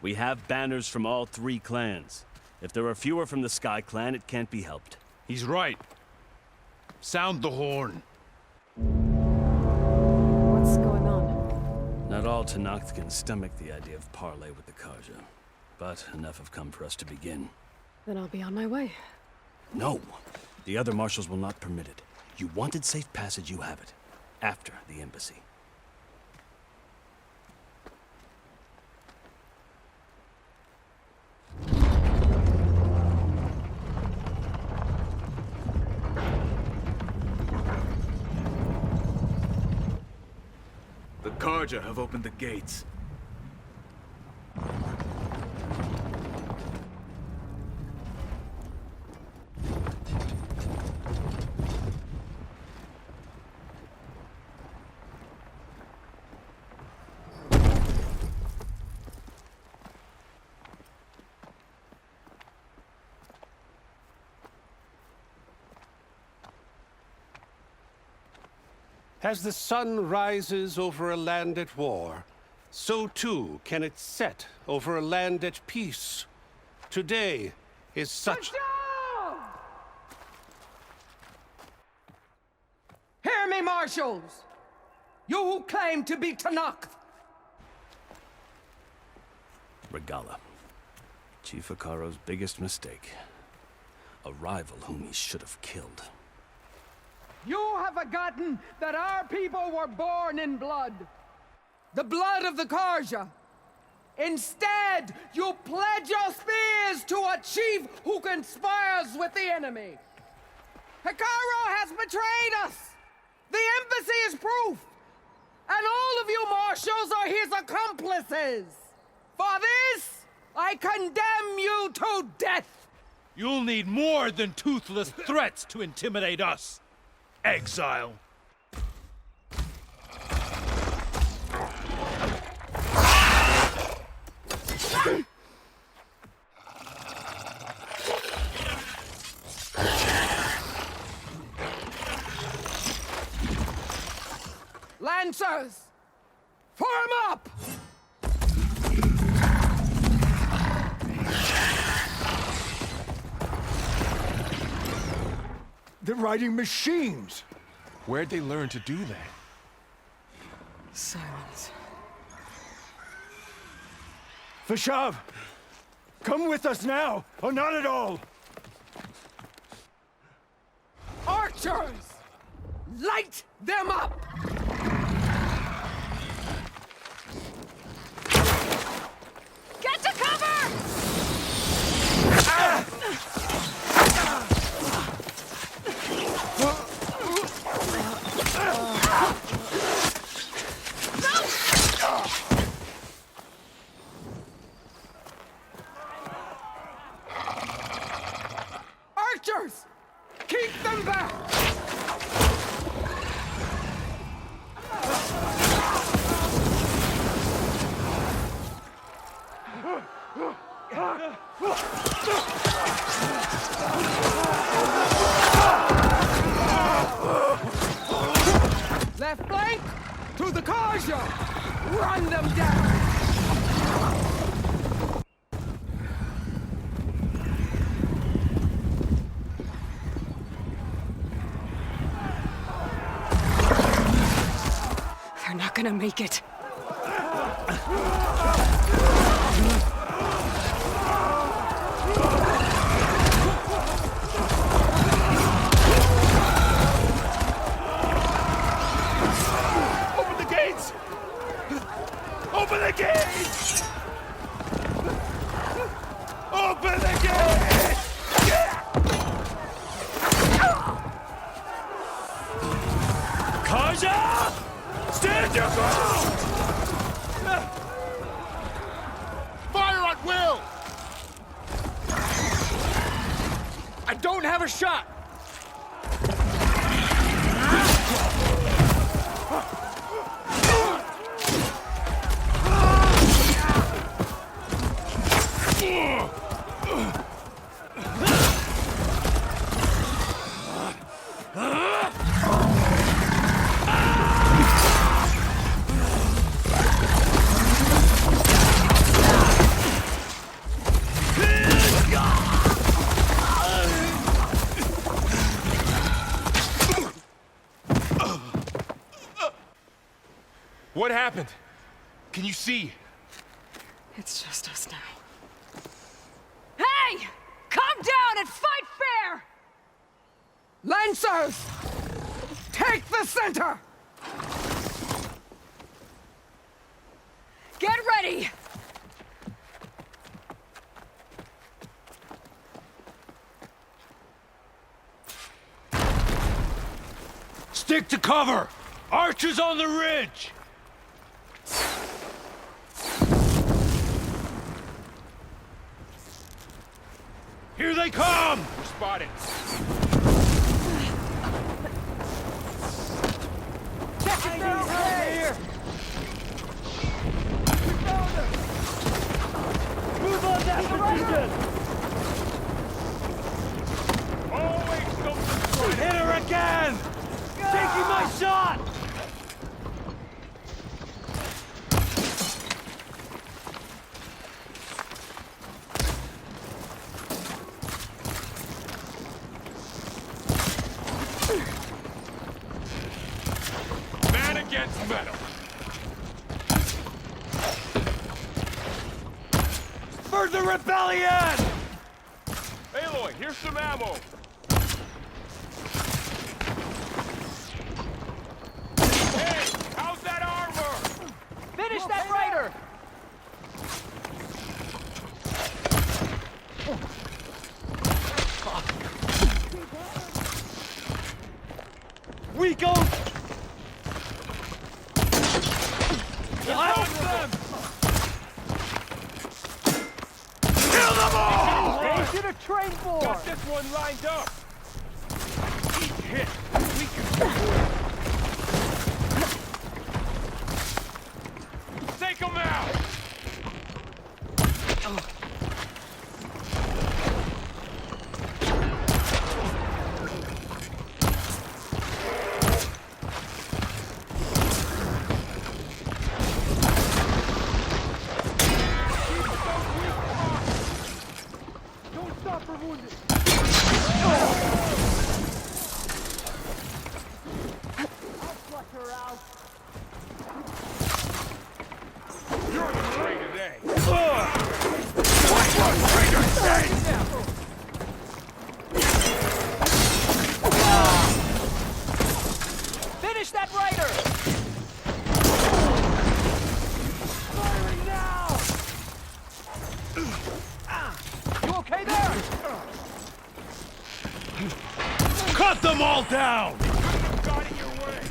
We have banners from all 3 clans. If there are fewer from the Sky Clan, it can't be helped. He's right. Sound the horn. What's going on? Not all Tenakth can stomach the idea of parley with the Karja, but enough have come for us to begin. Then I'll be on my way. No! The other marshals will not permit it. You wanted safe passage, you have it. After the embassy. The Karja have opened the gates. As the sun rises over a land at war, so too can it set over a land at peace. Today is such... Hear me, marshals! You who claim to be Tenakth! Regala. Chief Hekarro's biggest mistake. A rival whom he should have killed. You have forgotten that our people were born in blood. The blood of the Karja. Instead, you pledge your spears to a chief who conspires with the enemy. Hekarro has betrayed us. The embassy is proof. And all of you marshals are his accomplices. For this, I condemn you to death. You'll need more than toothless threats to intimidate us. Exile. Lancers! Form up! They're riding machines. Where'd they learn to do that? Silence. Vashav, come with us now, or not at all. Archers! Light them up! Get to cover! Archers! Keep them back! Left flank! To the Karja! Run them down! They're not gonna make it. Open the gates! Open the gates! Open the gates! Kaja! Stand your ground! Fire at will! I don't have a shot! What happened? Can you see? It's just us now. Hey! Come down and fight fair! Lancers! Take the center! Get ready! Stick to cover! Archers on the ridge! Here they come! We're spotted. Check it down here! Move on that position! Always go Hit her again! Taking my shot! Man against metal. For the rebellion! Aloy, here's some ammo. Hey, how's that armor? Finish that rider! We go! Help them! Kill them all! They should have trained for! Got this one lined up. Each hit weakens. Take them out! Cut them all down! Got in your way!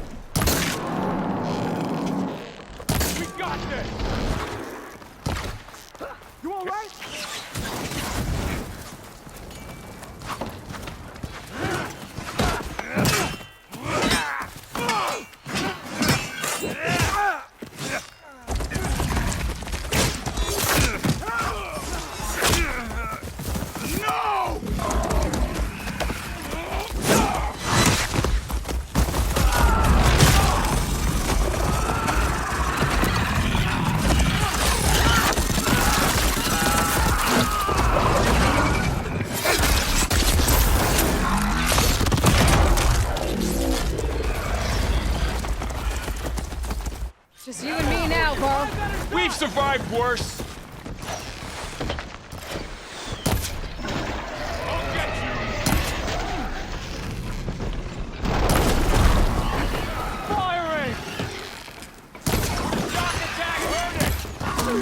We got this! You all right? Just you and me now, Bo. We've survived worse. I'll get you. Firing! Shock attack, heard it!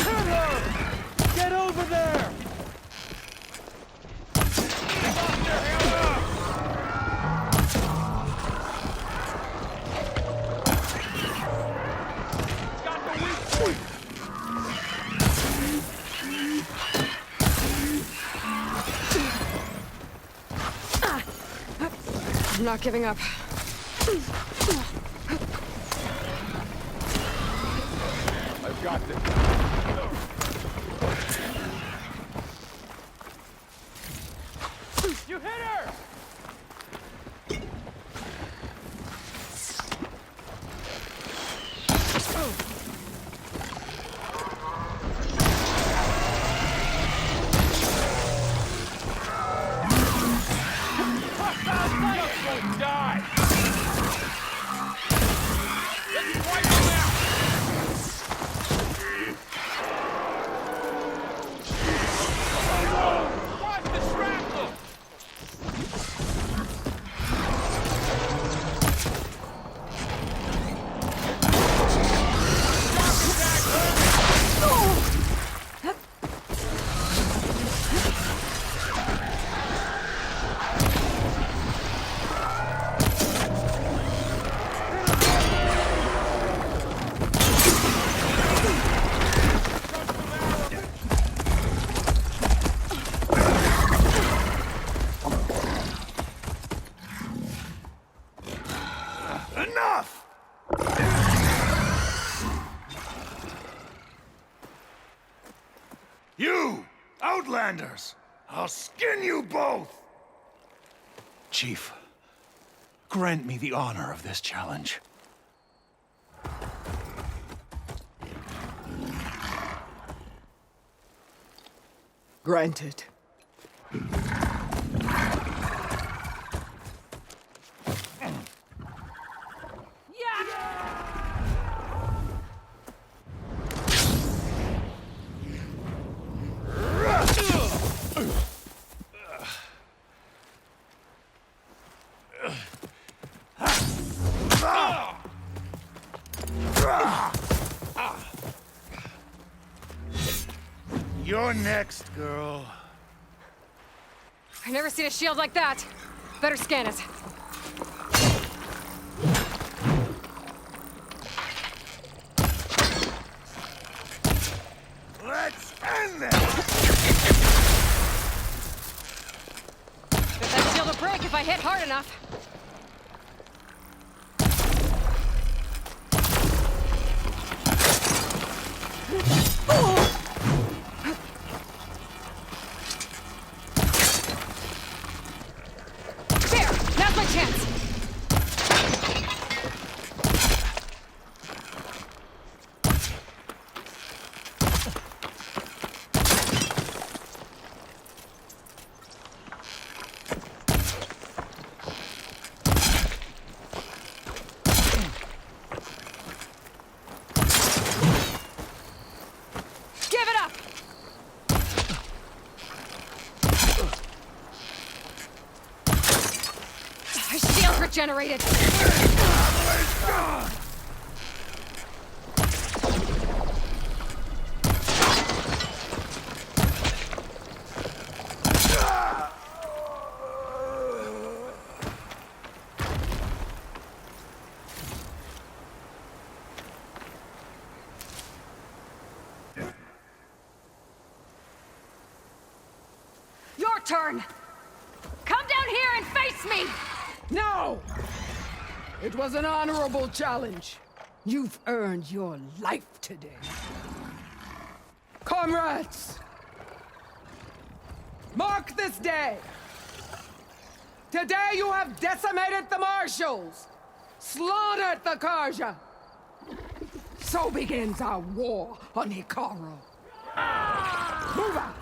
Hit her! Get over there! I'm not giving up. I've got this. You hit her! Die! Let's wipe them out! Watch the shrapnel! Enough! You, Outlanders! I'll skin you both! Chief, grant me the honor of this challenge. Granted. You're next, girl. I've never seen a shield like that. Better scan it. Let's end this! Bet that shield will break if I hit hard enough. There! Now's my chance! Give it up! My shield regenerated! turn! Come down here and face me! No! It was an honorable challenge. You've earned your life today. Comrades! Mark this day! Today you have decimated the marshals! Slaughtered the Karja! So begins our war on Hikaru. Move out!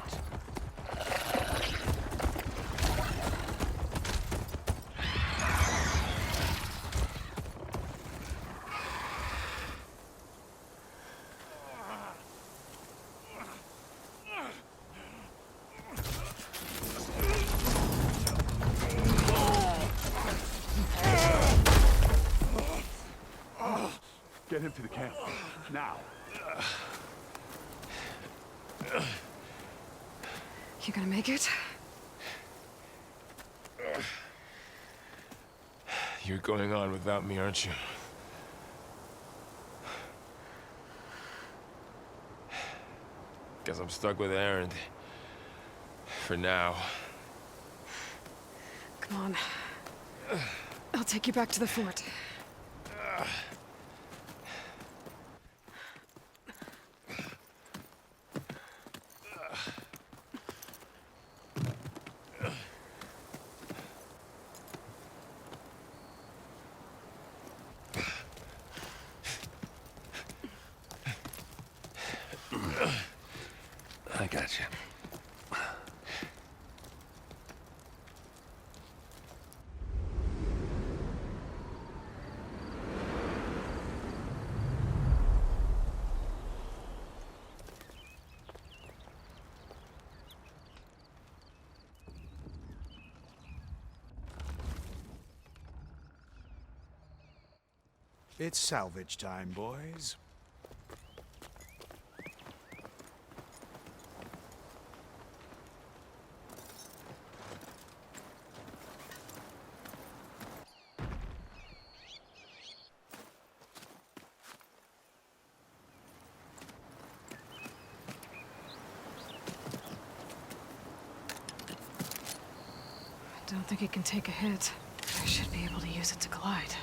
Get him to the camp. Now. You gonna make it? You're going on without me, aren't you? Guess I'm stuck with Aaron. For now. Come on. I'll take you back to the fort. I got you. It's salvage time, boys. I don't think it can take a hit. I should be able to use it to glide.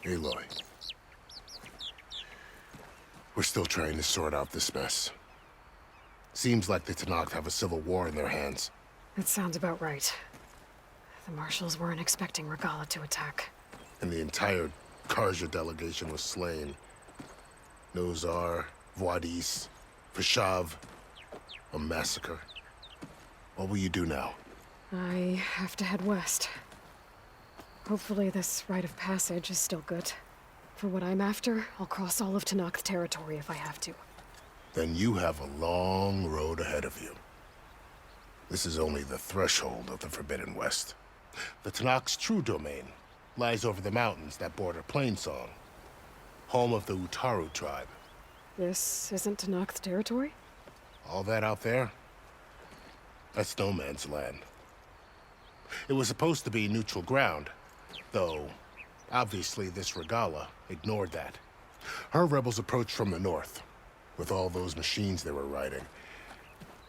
Aloy. We're still trying to sort out this mess. Seems like the Tenakth have a civil war in their hands. That sounds about right. The marshals weren't expecting Regala to attack. And the entire Karja delegation was slain. Nozar, Voidis, Fashav. A massacre. What will you do now? I have to head west. Hopefully this rite of passage is still good. For what I'm after, I'll cross all of Tenakth territory if I have to. Then you have a long road ahead of you. This is only the threshold of the Forbidden West. The Tenakth's true domain lies over the mountains that border Plainsong, home of the Utaru tribe. This isn't Tenakth territory? All that out there? That's no man's land. It was supposed to be neutral ground, though obviously this Regala ignored that. Her rebels approached from the north, with all those machines they were riding.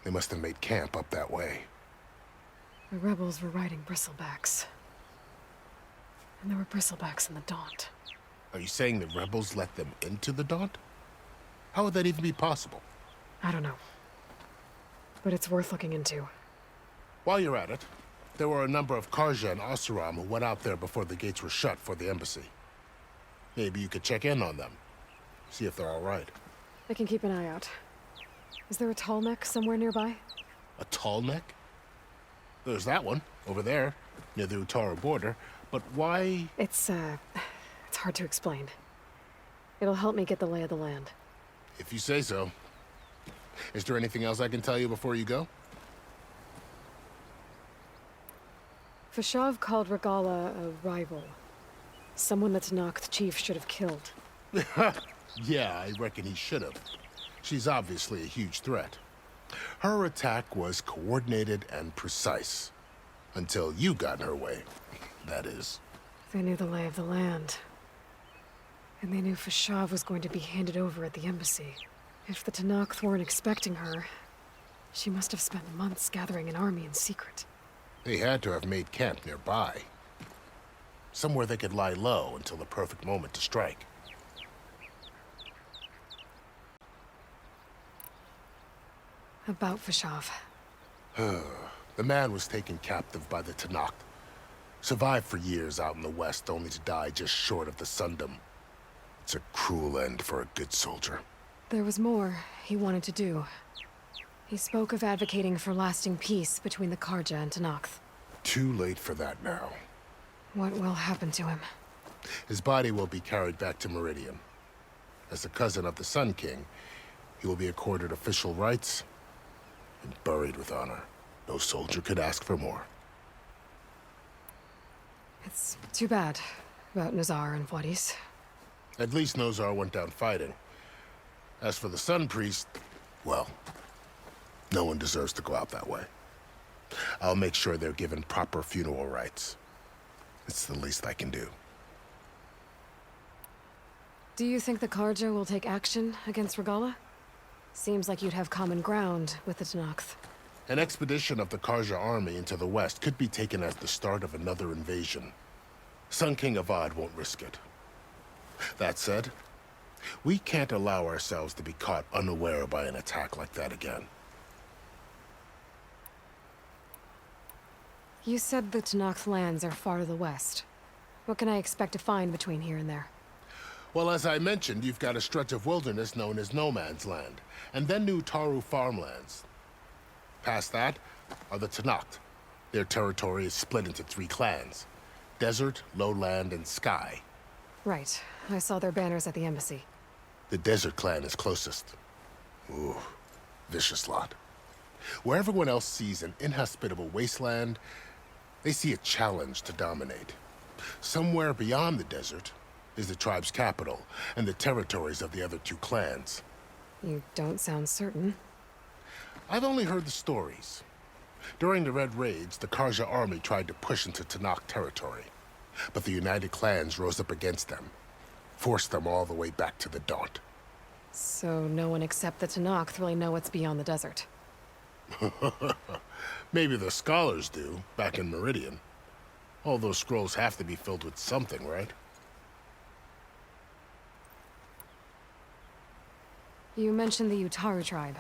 They must have made camp up that way. The rebels were riding bristlebacks. And there were bristlebacks in the Daunt. Are you saying the rebels let them into the Daunt? How would that even be possible? I don't know. But it's worth looking into. While you're at it, there were a number of Karja and Oseram who went out there before the gates were shut for the embassy. Maybe you could check in on them. See if they're all right. I can keep an eye out. Is there a tall neck somewhere nearby? A tall neck? There's that one, over there, near the Utaru border. But why? It's hard to explain. It'll help me get the lay of the land. If you say so. Is there anything else I can tell you before you go? Fashav called Regala a rival. Someone the Tenakth chief should have killed. Yeah, I reckon he should have. She's obviously a huge threat. Her attack was coordinated and precise. Until you got in her way, that is. They knew the lay of the land. And they knew Fashav was going to be handed over at the embassy. If the Tenakth weren't expecting her, she must have spent months gathering an army in secret. They had to have made camp nearby. Somewhere they could lie low until the perfect moment to strike. About Fashav. The man was taken captive by the Tenakth. Survived for years out in the west, only to die just short of the Sundom. It's a cruel end for a good soldier. There was more he wanted to do. He spoke of advocating for lasting peace between the Karja and Tenakth. Too late for that now. What will happen to him? His body will be carried back to Meridian. As the cousin of the Sun King, he will be accorded official rights and buried with honor. No soldier could ask for more. It's too bad about Nazar and Wadis. At least Nozar went down fighting. As for the Sun Priest, well, no one deserves to go out that way. I'll make sure they're given proper funeral rites. It's the least I can do. Do you think the Karja will take action against Regala? Seems like you'd have common ground with the Tenakth. An expedition of the Karja army into the west could be taken as the start of another invasion. Sun King Avad won't risk it. That said, we can't allow ourselves to be caught unaware by an attack like that again. You said the Tenakth lands are far to the west. What can I expect to find between here and there? Well, as I mentioned, you've got a stretch of wilderness known as No Man's Land, and then New Taru farmlands. Past that are the Tenakth. Their territory is split into 3 clans: Desert, Lowland, and Sky. Right. I saw their banners at the embassy. The Desert clan is closest. Ooh, vicious lot. Where everyone else sees an inhospitable wasteland, they see a challenge to dominate. Somewhere beyond the desert is the tribe's capital and the territories of the other 2 clans. You don't sound certain. I've only heard the stories. During the Red Raids, the Karja army tried to push into Tenakth territory, but the United Clans rose up against them, forced them all the way back to the Daunt. So no one except the Tenakth really know what's beyond the desert. Maybe the scholars do, back in Meridian. All those scrolls have to be filled with something, right? You mentioned the Utaru tribe.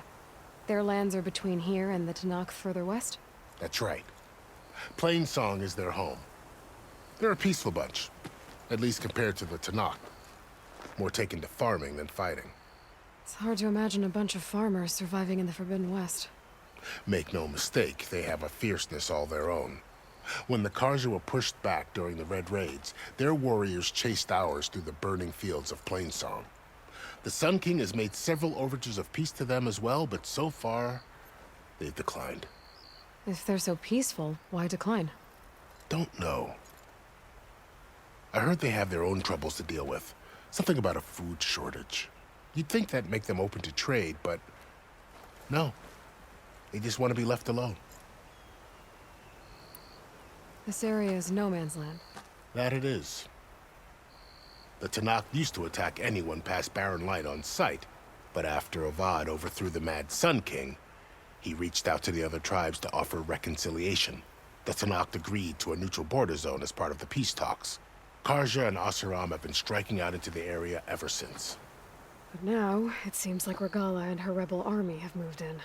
Their lands are between here and the Tenakth further west? That's right. Plainsong is their home. They're a peaceful bunch, at least compared to the Tenakth. More taken to farming than fighting. It's hard to imagine a bunch of farmers surviving in the Forbidden West. Make no mistake, they have a fierceness all their own. When the Karja were pushed back during the Red Raids, their warriors chased ours through the burning fields of Plainsong. The Sun King has made several overtures of peace to them as well, but so far, they've declined. If they're so peaceful, why decline? Don't know. I heard they have their own troubles to deal with. Something about a food shortage. You'd think that'd make them open to trade, but no. They just want to be left alone. This area is no man's land. That it is. The Tenakth used to attack anyone past Barren Light on sight, but after Avad overthrew the Mad Sun King, he reached out to the other tribes to offer reconciliation. The Tenakth agreed to a neutral border zone as part of the peace talks. Karja and Asuram have been striking out into the area ever since. But now, it seems like Regala and her rebel army have moved in.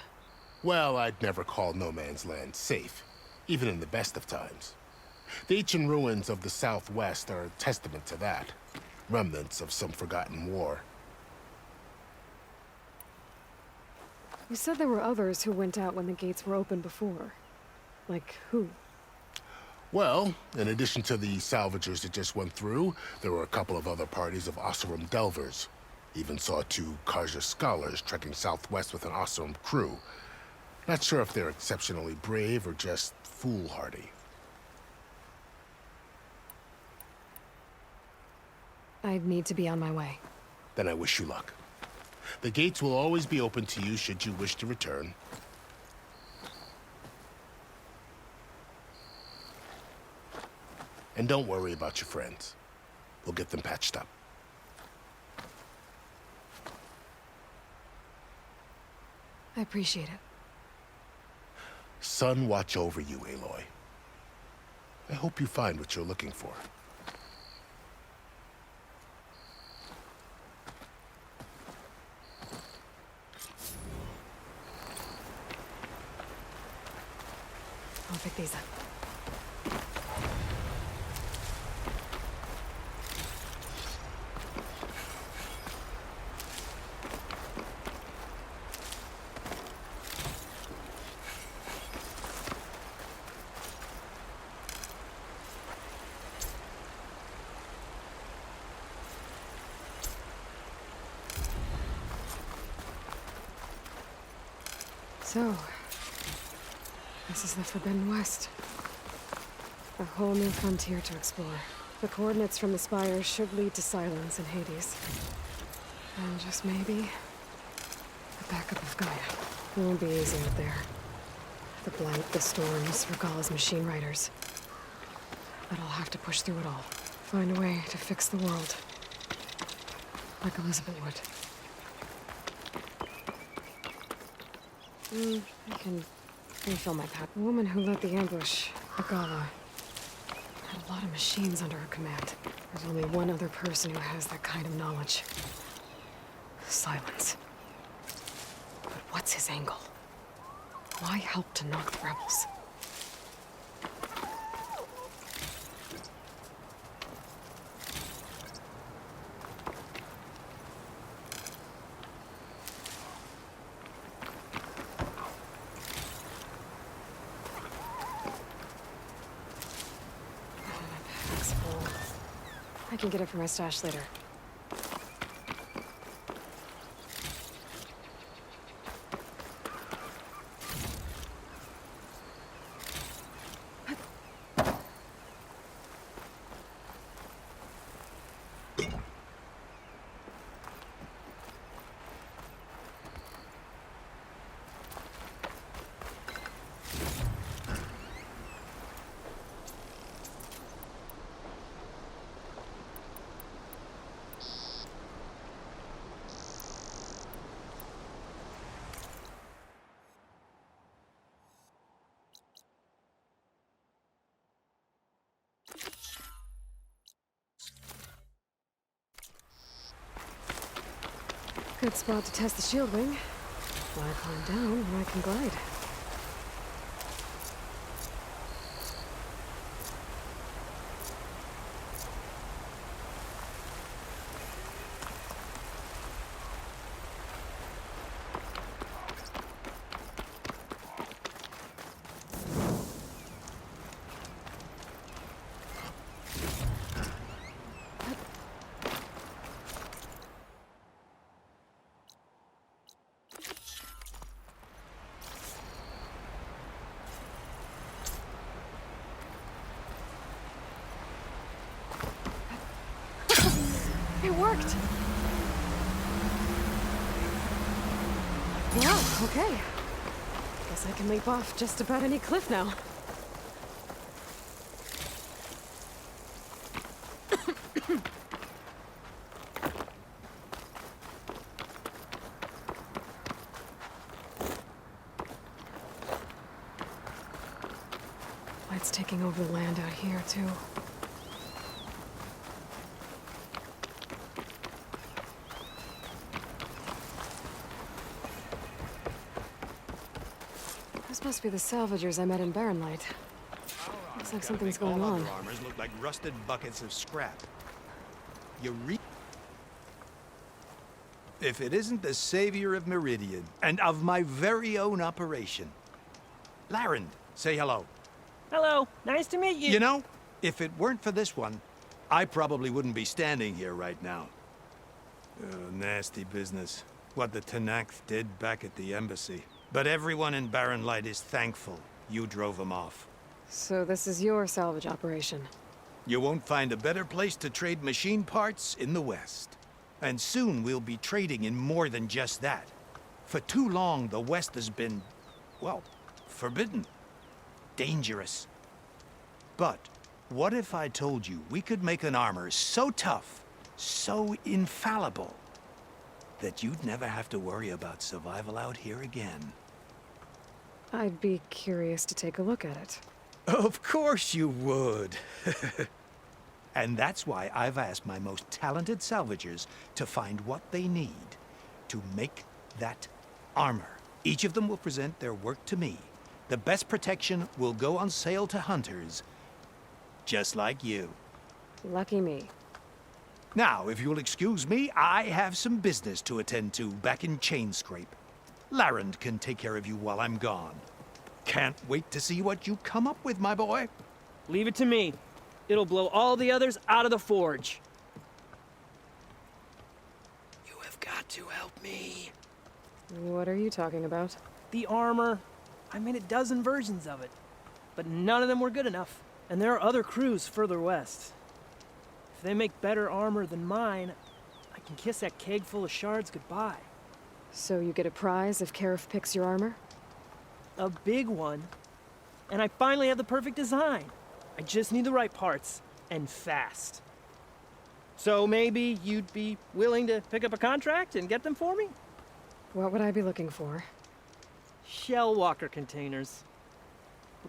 Well, I'd never call No Man's Land safe, even in the best of times. The ancient ruins of the Southwest are a testament to that. Remnants of some forgotten war. You said there were others who went out when the gates were open before. Like who? Well, in addition to the salvagers that just went through, there were a couple of other parties of Oseram delvers. Even saw 2 Karja scholars trekking southwest with an Oseram crew. Not sure if they're exceptionally brave or just foolhardy. I need to be on my way. Then I wish you luck. The gates will always be open to you should you wish to return. And don't worry about your friends. We'll get them patched up. I appreciate it. Sun watch over you, Aloy. I hope you find what you're looking for. I'll pick these up. So, this is the Forbidden West. A whole new frontier to explore. The coordinates from the spires should lead to Silence and Hades. And just maybe, the backup of Gaia. It won't be easy out there. The blight, the storms, Regalla's machine riders. But I'll have to push through it all. Find a way to fix the world. Like Elizabeth would. I can refill my pack. The woman who led the ambush, Regalla, had a lot of machines under her command. There's only one other person who has that kind of knowledge. Silence. But what's his angle? Why help to knock the rebels? I can get it from my stash later. Good spot to test the shield wing. Why climb down when I can glide? It worked! Wow, okay. Guess I can leap off just about any cliff now. Light's taking over the land out here, too. This must be the salvagers I met in Barren Light. Looks like something's going on. All armors look like rusted buckets of scrap. If it isn't the savior of Meridian, and of my very own operation. Larend, say hello. Hello, nice to meet you. You know, if it weren't for this one, I probably wouldn't be standing here right now. Nasty business. What the Tenakth did back at the embassy. But everyone in Barren Light is thankful you drove them off. So this is your salvage operation? You won't find a better place to trade machine parts in the West. And soon we'll be trading in more than just that. For too long, the West has been, well, forbidden. Dangerous. But what if I told you we could make an armor so tough, so infallible, that you'd never have to worry about survival out here again. I'd be curious to take a look at it. Of course you would. And that's why I've asked my most talented salvagers to find what they need to make that armor. Each of them will present their work to me. The best protection will go on sale to hunters, just like you. Lucky me. Now, if you'll excuse me, I have some business to attend to back in Chainscrape. Larend can take care of you while I'm gone. Can't wait to see what you come up with, my boy. Leave it to me. It'll blow all the others out of the forge. You have got to help me. What are you talking about? The armor. I made a dozen versions of it, but none of them were good enough. And there are other crews further west. If they make better armor than mine, I can kiss that keg full of shards goodbye. So you get a prize if Karif picks your armor? A big one. And I finally have the perfect design. I just need the right parts, and fast. So maybe you'd be willing to pick up a contract and get them for me? What would I be looking for? Shell walker containers.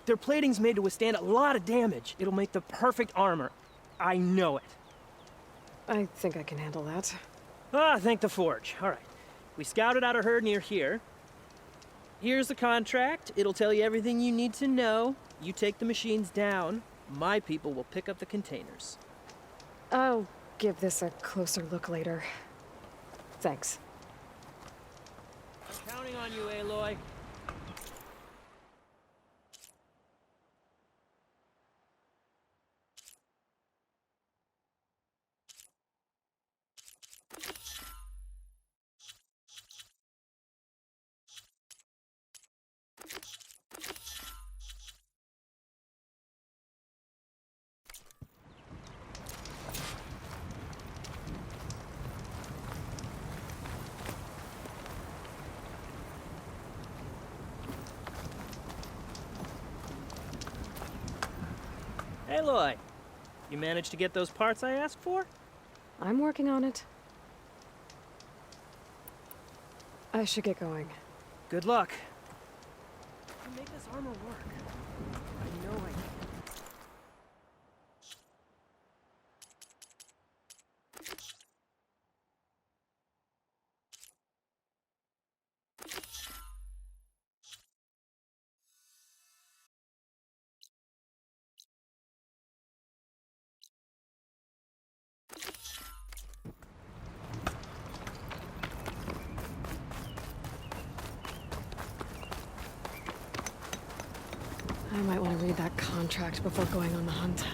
Their plating's made to withstand a lot of damage. It'll make the perfect armor. I know it. I think I can handle that. Ah, thank the forge. All right. We scouted out a herd near here. Here's the contract. It'll tell you everything you need to know. You take the machines down. My people will pick up the containers. I'll give this a closer look later. Thanks. I'm counting on you, Aloy. Aloy, you managed to get those parts I asked for? I'm working on it. I should get going. Good luck. I can make this armor work. I know I can. I might want to read that contract before going on the hunt.